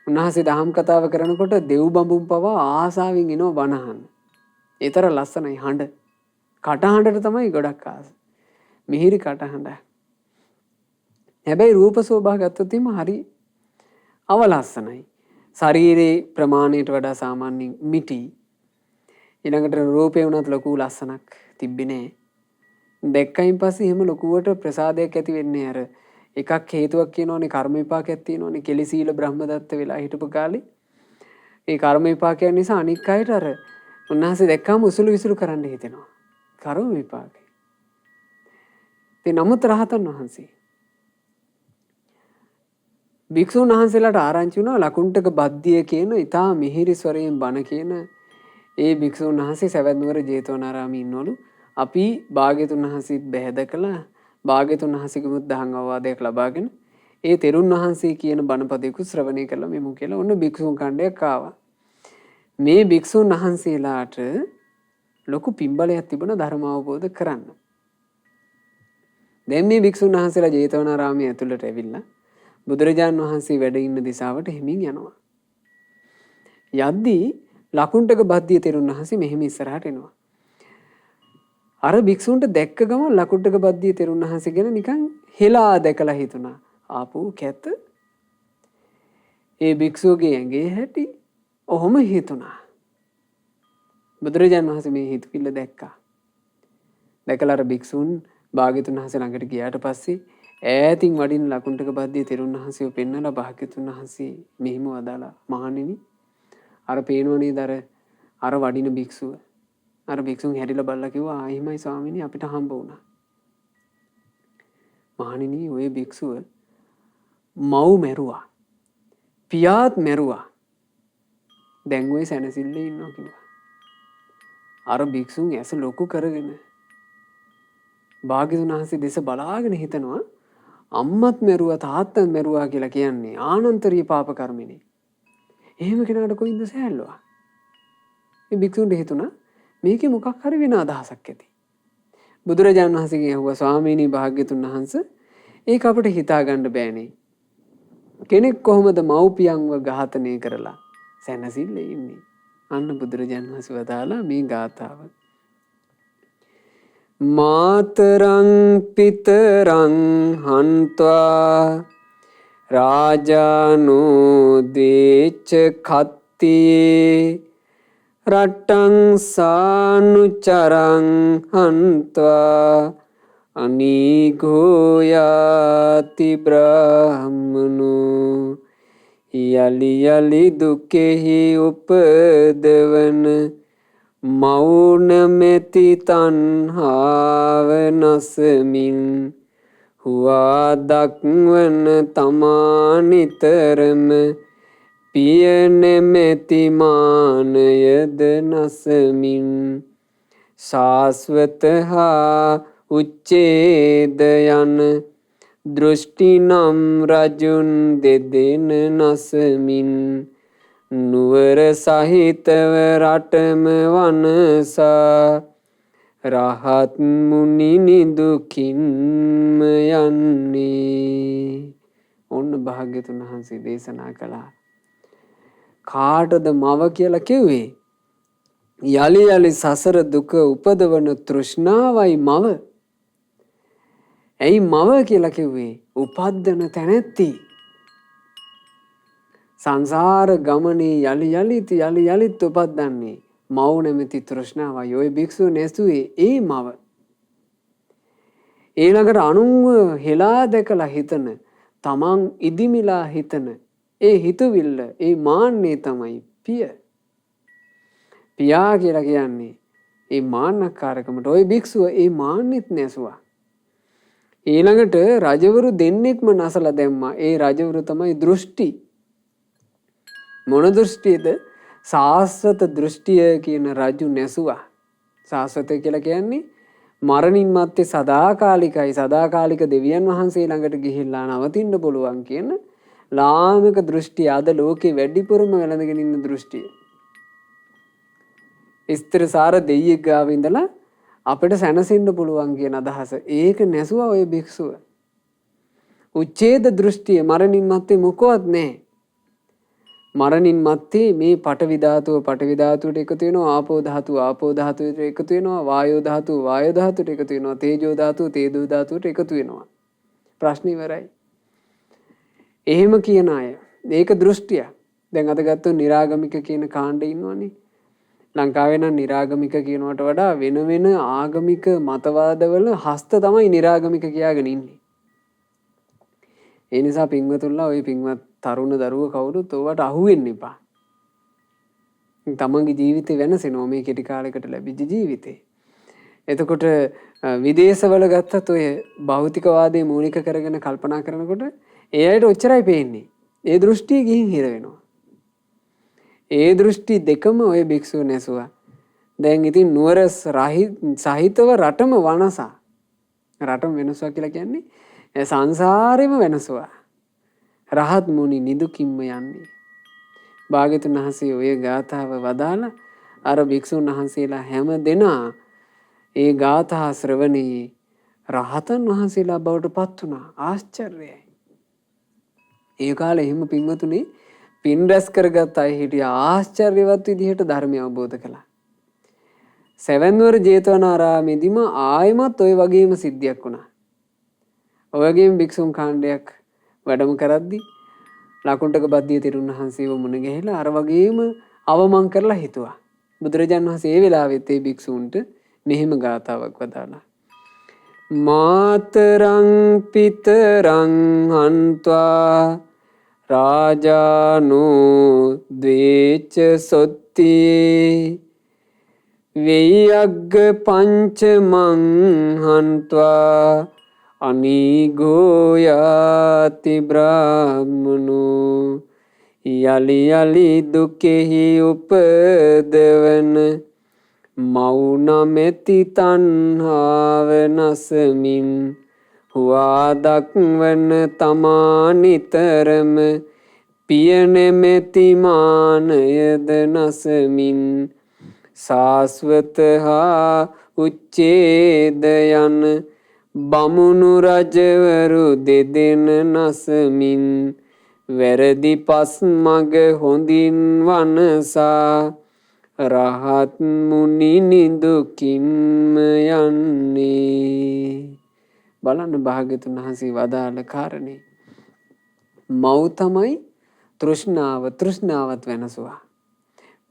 A: උන්වහන්සේ දහම් කතාව කරනකොට දෙව් බඹුන් පවා ආසාවෙන් එනවා බණ අහන්න. ඒතර ලස්සනයි හඬ. කටහඬට තමයි ගොඩක් ආස. මිහිරි කටහඬ. හැබැයි රූප සෝභා ගත්තොත් හරි අවලස්සනයි. ශරීරේ ප්‍රමාණයට වඩා සාමාන්‍යයෙන් මිටි. ඊළඟට රූපේ වුණත් ලොකු ලස්සනක් තිබ්බේ නෑ. දැක්කයින් පස්සේ එහෙම ලොකුවට ප්‍රසාදයක් ඇති වෙන්නේ අර එකක් හේතුවක් කියනෝනේ කර්ම විපාකයක් තියෙනෝනේ කෙලිසීල බ්‍රහ්මදත්ත වෙලා හිටපු කාලේ. ඒ කර්ම විපාකයන් නිසා අනික් අයට අර උන්වහන්සේ දැක්කම උසුළු විසුළු කරන්න හිතෙනවා. කර්ම විපාකේ. ඒ නමුත් රහතන් වහන්සේ භික්ෂුන් වහන්සේලාට ආරංචි වුණා ලකුණ්ඨක බද්දිය කියන ඊටා මිහිරි ස්වරයෙන් බණ කියන ඒ භික්ෂුන් වහන්සේ සවැත් නුවර ජේතවනාරාමේ ඉන්නවලු. අපි භාග්‍යතුන් වහන්සේත් බැහැදකලා භාග්‍යතුන් වහන්සේගෙමුත් දහම් අවවාදයක් ලබාගෙන ඒ තෙරුන් වහන්සේ කියන බණපදයක ශ්‍රවණය කළා මෙමු කියලා ඔන්න භික්ෂුන් කණ්ඩයක් ආවා. මේ භික්ෂුන් වහන්සේලාට ලොකු පිම්බලයක් තිබුණා ධර්ම අවබෝධ කරන්න. දැන් මේ භික්ෂුන් වහන්සේලා ජේතවනාරාමයේ ඇතුළට ඇවිල්ලා බුදුරජාන් වහන්සේ වැඩ ඉන්න දිශාවට හිමින් යනවා. යද්දී ලකුණ්ඩක බද්දිය තෙරුන් වහන්සේ මෙහෙම ඉස්සරහට එනවා. අර භික්ෂුන්ට දැක්ක ගමන් ලකුණ්ඩක බද්දිය තෙරුන් වහන්සේ ගැන නිකන් හෙලා දැකලා හිතුණා. ආපු කැත ඒ භික්ෂුවගේ ඇඟේ හැටි ඔහොම හිතුණා. බුදුරජාණන් වහන්සේ මේ හිතවිල්ල දැක්කා. දැකලා අර භික්ෂුන් භාග්‍යතුන් වහන්සේ ළඟට ගියාට පස්සේ ඈතින් වඩින ලකුණ්ඩක බද්දිය තෙරුන් වහන්සේව පෙන්නලා භාග්‍යතුන් වහන්සේ මෙහිම වදාලා මහණෙනි අර පේනව නේද අර වඩින භික්ෂුව. අර භික්ෂුන් හැරිලා බලලා කිව්වා ආයිමයි ස්වාමීනි අපිට හම්බ වුණා. මහණෙනි ඔය භික්ෂුව මව් මැරුවා. පියාත් මැරුවා. දැන් ඔය සැනසෙල්ලේ ඉන්නවා කිව්වා. අර භික්ෂුන් ඇස ලොකු කරගෙන භාග්‍යතුන් වහන්සේ දෙස බලාගෙන හිතනවා අම්මත් මැරුවා තාත්තත් මැරුවා කියලා කියන්නේ ආනන්තරීය පාප කර්මනේ. එහෙම කෙනාට කොයින්ද සෑල්ලුවා? මේ භික්ෂුන්ට හිතුණා මේකේ මොකක් හරි වෙන අදහසක් ඇති. බුදුරජාණන් වහන්සේගෙන් ඇහුවා ස්වාමීනි භාග්‍යතුන් වහන්සේ ඒක අපිට හිතා ගන්න බෑනේ. කෙනෙක් කොහොමද මව්පියන්ව ඝාතනය කරලා සැනසෙල්ලේ ඉන්නේ? අන්න බුදුරජාණන් වහන්සේ වදාලා මේ ගාථාව. මාතරං පිතරං හන්ත්වා රාජානෝ දේච කත්තියේ රට්ටං සානුචරං හන්ත්වා අනීගෝයාති බ්‍රාහ්මනෝ යලි යලි දුකෙහි උපදවන මෞනමෙති තණ්හාව නසමින් හුවා දක්වන තමා නිතරම පියනෙමෙති මානයද නසමින් ශාස්වත හා උච්ඡේද යන දෘෂ්ටි නම් රජුන් දෙදෙන නසමින් නුවර සහිතව රටම වනසා රහත් මුනි නිදුකින්ම යන්නේ. ඔන්න භාග්‍යතුන් වහන්සේ දේශනා කළා. කාටද මව කියලා කිව්වේ? යලි යලි සසර දුක උපදවන තෘෂ්ණාවයි මව. ඇයි මව කියලා කිව්වේ? උපද්දන තැනැත්ති. සංසාර ගමනේ යලි යලිත් උපද්දන්නේ මව් නැමැති තෘෂ්ණාවයි. ඔය භික්ෂුව නැසුවේ ඒ මව. ඊළඟට අනුන්ව හෙලා දැකලා හිතන, තමන් ඉදිමිලා හිතන ඒ හිතවිල්ල, ඒ මාන්නේ තමයි පිය. පියා කියලා කියන්නේ ඒ මාන්නකාරකමට. ඔය භික්ෂුව ඒ මාන්නෙත් නැසුවා. ඊළඟට රජවරු දෙන්නෙක්ම නැසලා දැම්මා. ඒ රජවරු තමයි දෘෂ්ටි. මොන දෘෂ්ටියද? සාස්වත දෘෂ්ටිය කියන රජු නැසුවා. සාස්වත කියලා කියන්නේ මරණින් මත්තේ සදාකාලිකයි, සදාකාලික දෙවියන් වහන්සේ ළඟට ගිහිල්ලා නවතින්න පුළුවන් කියන ලාමක දෘෂ්ටිය අද ලෝකේ වැඩිපුරම වැළඳගෙන ඉන්න දෘෂ්ටිය. ස්ත්‍රසාර දෙයියෙක් ගාව ඉඳලා අපිට සැනසෙන්න පුළුවන් කියන අදහස. ඒක නැසුවා ඔය භික්ෂුව. උච්ඡේද දෘෂ්ටිය, මරණින් මත්තේ මොකවත් නැහැ. මරණින් මත්තේ මේ පඨවි ධාතුවට එකතු වෙනවා, ආපෝ ධාතුවට එකතු වෙනවා, වායෝ ධාතුවට එකතු වෙනවා, තේජෝ ධාතුවට එකතු වෙනවා. ප්‍රශ්න ඉවරයි. එහෙම කියන අය ඒක දෘෂ්ටිය. දැන් අද ගත්තොත් නිරාගමික කියන කාණ්ඩේ ඉන්නවනේ. ලංකාවේ නම් නිරාගමික කියනවට වඩා වෙන වෙන ආගමික මතවාදවල හස්ත තමයි නිරාගමික කියාගෙන ඉන්නේ. ඒ නිසා පින්වතුන්ලා ওই පින්වත් තරුණ දරුවෝ කවුරුත් ඕවට අහු වෙන්න එපා. තමන්ගේ ජීවිතේ වෙනසෙනවා මේ කෙටි කාලයකට ලැබිච්ච ජීවිතේ. එතකොට විදේශවල ගත්තත් ඔය භෞතිකවාදයේ මූලික කරගෙන කල්පනා කරනකොට ඒ අයට ඔච්චරයි පේන්නේ. ඒ දෘෂ්ටිය ගිහින් හිර වෙනවා. ඒ දෘෂ්ටි දෙකම ඔය භික්ෂුව නැසුවා. දැන් ඉතින් නුවර සහිතව රටම වනසා. රටම වෙනසුවා කියලා කියන්නේ සංසාරෙම වෙනසුවා. රහත් මුනි නිදුකින්ම යන්නේ. භාග්‍යතුන් වහන්සේ ඔය ගාථාව වදාලා අර භික්ෂුන් වහන්සේලා හැම දෙනා ඒ ගාථා ශ්‍රවණේ රහතන් වහන්සේලා බවට පත් වුණා. ආශ්චර්යයි. ඒ කාලේ එහෙම පින්වතුනි පින් රැස් කරගත් අය හිටියා ආශ්චර්යවත් විදිහට ධර්මය අවබෝධ කළා. සෙවන්වර ජේතවනාරාමේදීම ආයෙමත් ওই වගේම සිද්ධියක් වුණා. ඔය වගේම භික්ෂුන් කාණ්ඩයක් වැඩම කරද්දී ලකුණ්ඩක බද්දිය තෙරුන් වහන්සේව මුණ ගැහිලා අර වගේම අවමන් කරලා හිතුවා. බුදුරජාණන් වහන්සේ ඒ වෙලාවෙත් ඒ භික්ෂූන්ට මෙහෙම ගාථාවක් වදාළා. මාතරං පිතරං හන්ත්වා රාජානෝ ද්වේච සොත්ති වෙයග්ග පංචමං හන්ත්වා අනීගෝ යාති බ්‍රාහ්මනෝ යලි යලි දුකෙහි උපදවන මෞනමෙති තණ්හාව නසමින් හුවා දක්වන තමා නිතරම පියනෙමෙති මානයද නසමින් සාස්වත හා උච්ඡේද යන බමුණු රජවරු දෙදෙන නසමින් වැරදි පස් මග හොඳින් වනසා රහත් මුනි නිදුකින්ම යන්නේ. බලන්න භාග්‍යතුන් වහන්සේ වදාළ කාරණේ. මව් තමයි තෘෂ්ණාවත් වෙනසුවා.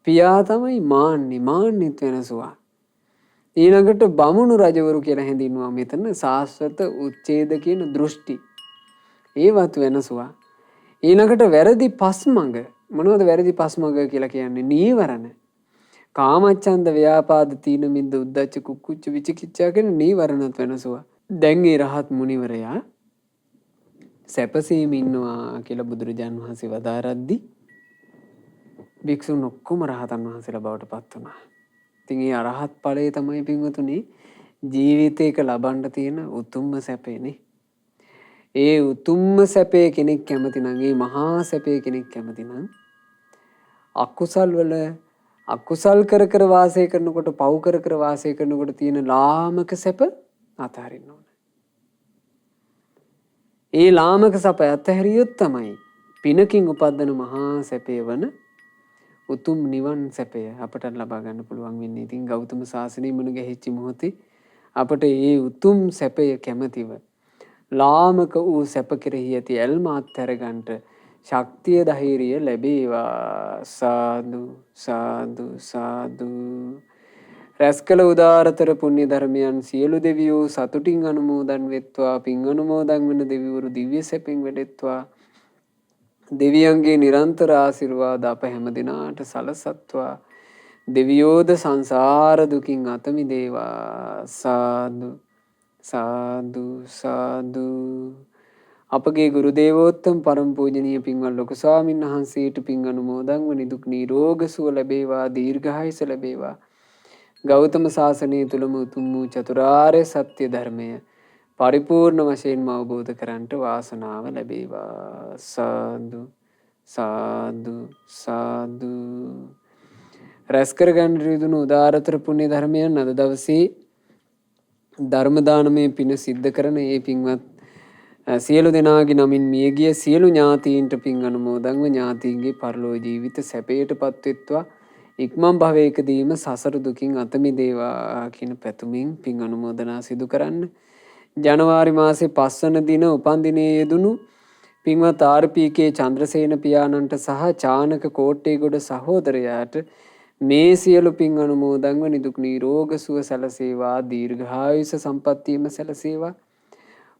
A: පියා තමයි මාන්නෙත් වෙනසුවා. ඊළඟට බමුණු රජවරු කියලා හැඳින්වුවා මෙතන සාස්වත උච්ඡේද කියන දෘෂ්ටි. ඒවත් වෙනසුවා. ඊළඟට වැරදි පස්මඟ. මොනවද වැරදි පස්මඟ කියලා කියන්නේ? නීවරණ. කාමච්ඡන්ද ව්‍යාපාද තීන මිද්ද උද්ධච්ච කුක්කුච්ච විචිකිච්ඡා කියන නීවරණත් වෙනසුවා. දැන් ඒ රහත් මුනිවරයා සැපසීම ඉන්නවා කියලා බුදුරජාණන් වහන්සේ වදාරද්දී භික්ෂුන් ඔක්කොම රහතන් වහන්සේලා බවට පත් වුණා. ඉතින් ඒ අරහත් ඵලය තමයි පින්වතුනි ජීවිතේක ලබන්න තියෙන උතුම්ම සැපේනේ. ඒ උතුම්ම සැපේ කෙනෙක් කැමති නම්, ඒ මහා සැපේ කෙනෙක් කැමති නම් අකුසල් කර වාසය කරනකොට, පව් කර වාසය කරනකොට තියෙන ලාමක සැප අතහරින්න ඕන. ඒ ලාමක සැප අතහැරියොත් තමයි පිනකින් උපදින මහා සැපේ වන උතුම් නිවන් සැපය අපට ලබා ගන්න පුළුවන් වෙන්නේ. ඉතින් ගෞතම සාසනය මුණ ගැහිච්ච මොහොතේ අපට ඒ උතුම් සැපය කැමැතිව ලාමක වූ සැප කෙරෙහි ඇති ඇල්ම අත්හැර ගන්නට ශක්තිය ධෛර්යය ලැබේවා. සාදු සාදු සාදු. රැස් කළ උදාරතර පුණ්‍ය ධර්මයන් සියලු දෙවියෝ සතුටින් අනුමෝදන් වෙත්වා. පින් අනුමෝදන් වෙන දෙවිවරු දිව්‍ය සැපෙන් වැඩෙත්වා. දෙවියන්ගේ නිරන්තර ආශිර්වාද අප හැම දිනාට සලසත්වා. දෙවියෝද සංසාර දුකින් අත මිදේවා. සාදු සාදු සාදු. අපගේ ගුරු දේවෝත්තම පරම පූජනීය පින්වත් ලොකු ස්වාමීන් වහන්සේට පින් අනුමෝදන් වන නිදුක් නිරෝග සුව ලැබේවා. දීර්ඝායුෂ ලැබේවා. ගෞතම සාසනය තුලම උතුම් වූ චතුරාර්ය සත්‍ය ධර්මය පරිපූර්ණ වශයෙන්ම අවබෝධ කරන්ට වාසනාව ලැබේවා. සාදු සාදු සාදු. රැස් කරගන්න රිදුණු උදාරතර පුණ්‍ය ධර්මයන් අද දවසේ ධර්ම දානමය පින සිද්ධ කරන ඒ පින්වත් සියලු දෙනාගේ නමින් මියගිය සියලු ඥාතීන්ට පින් අනුමෝදන්ව ඥාතීන්ගේ පරලෝ ජීවිත සැපයටපත් වෙත්වා. ඉක්මන් භවයකදීම සසර දුකින් අත මිදේවා කියන පැතුමින් පින් අනුමෝදනා සිදු කරන්න. ජනවාරි මාසේ 5 වන දින උපන් දිනයේ යෙදුණු පින්වත් ආර්.පී.කේ චන්ද්‍රසේන පියාණන්ට සහ චානක කෝට්ටේගොඩ සහෝදරයාට මේ සියලු පින් අනුමෝදන්ව නිදුක් නිරෝග සුව සැලසේවා. දීර්ඝායුෂ සම්පන්නියම සැලසේවා.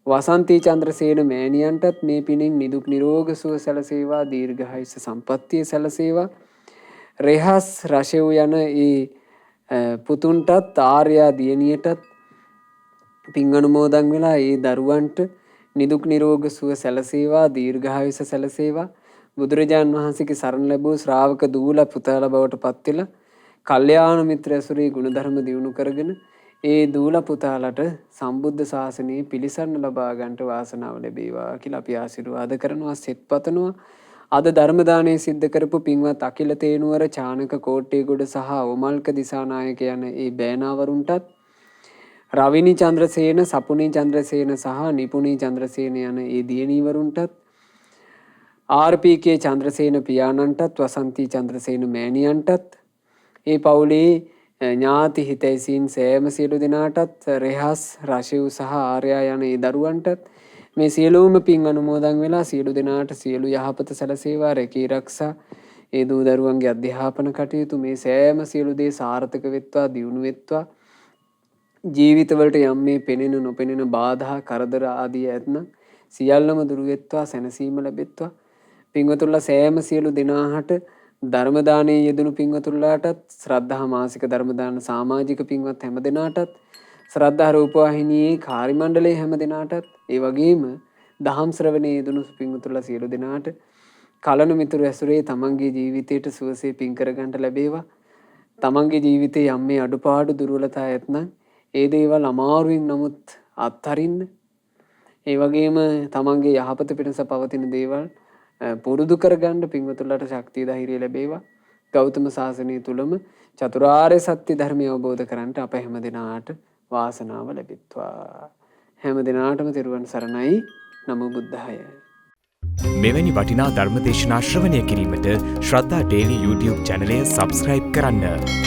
A: වසන්තී චන්ද්‍රසේන මෑණියන්ටත් මේ පිනින් නිදුක් නිරෝග සුව සැලසේවා. දීර්ඝායුෂ සම්පන්නිය සැලසේවා. රෙහස් රෂෙව් යන ඒ පුතුන්ටත් ආර්යා දියණියටත් පින් අනුමෝදන් වෙලා ඒ දරුවන්ට නිදුක් නිරෝග සුව සැලසේවා. දීර්ඝායුෂ සැලසේවා. බුදුරජාන් වහන්සේගේ සරණ ලැබූ ශ්‍රාවක දූල පුතාලා බවට පත් වෙලා කල්යාණ මිත්‍ර ඇසුරේ ගුණධර්ම දියුණු කරගෙන ඒ දූල පුතාලට සම්බුද්ධ ශාසනය පිළිසරණ ලබා ගන්නට වාසනාව ලැබේවා කියලා අපි ආශිර්වාද කරනවා. සෙත් පතනවා. අද ධර්ම දානය සිද්ධ කරපු පින්වත් අකිල තේනුවර චානක කෝට්ටේගොඩ සහ ඕමල්ක දිසානායක යන ඒ බෑනාවරුන්ටත් රවිනි චන්ද්‍රසේන, සපුනි චන්ද්‍රසේන සහ නිපුනි චන්ද්‍රසේන යන ඒ දියණීවරුන්ටත් ආර්.පී.කේ චන්ද්‍රසේන පියාණන්ටත් වසන්ති චන්ද්‍රසේන මෑණියන්ටත් ඒ පවුලේ ඥාති හිතයිසීන් සෑම සියලු දෙනාටත් රෙහස් රශිව් සහ ආර්යා යන ඒ දරුවන්ටත් මේ සියලුම පින් අනුමෝදන් වෙලා සියලු දෙනාට සියලු යහපත සැලසේවා රැකී රක්ෂා ඒ දූ දරුවන්ගේ අධ්‍යාපන කටයුතු මේ සෑම සියලු දේ සාර්ථක වෙත්වා දියුණු වෙත්වා ජීවිතවලට යම් මේ පෙනෙන නොපෙනෙන බාධා කරදර ආදී ඇතනම් සියල්ලම දුරු වෙත්වා සැනසීම ලැබෙත්වා පින්වතුන්ලා සෑම සියලු දෙනාට ධර්ම දානයේ යෙදුණු පින්වතුන්ලාටත් ශ්‍රද්ධා මාසික ධර්ම දාන සමාජික පින්වත් හැම දෙනාටත් ශ්‍රද්ධා රූපවාහිනියේ කාර්ය මණ්ඩලයේ හැම දෙනාටත් ඒ වගේම දහම් ශ්‍රවණයේ යෙදුණු පින්වතුන්ලා සියලු දෙනාට කලන මිතුරු ඇසුරේ තමන්ගේ ජීවිතයට සුවසේ පින් කරගන්න ලැබේවා. තමන්ගේ ජීවිතයේ යම් මේ අඩුපාඩු දුර්වලතා ඇතනම් ඒ දේවල් අමාරුවෙන් නමුත් අත්හරින්න. ඒ වගේම තමන්ගේ යහපත පිණිස පවතින දේවල් පුරුදු කරගන්න පින්වතුන්ලාට ශක්තිය ධෛර්යය ලැබේවා. ගෞතම සාසනය තුලම චතුරාර්ය සත්‍ය ධර්මය අවබෝධ කරගන්නට අප හැම දිනාට වාසනාව ලැබෙත්වා. හැම දිනාටම තෙරුවන් සරණයි. නමෝ බුද්ධාය.
B: මෙවැනි වටිනා ධර්ම දේශනා ශ්‍රවණය කිරීමට ශ්‍රද්ධා ඩේලි YouTube චැනලය සබස්ක්‍රයිබ් කරන්න.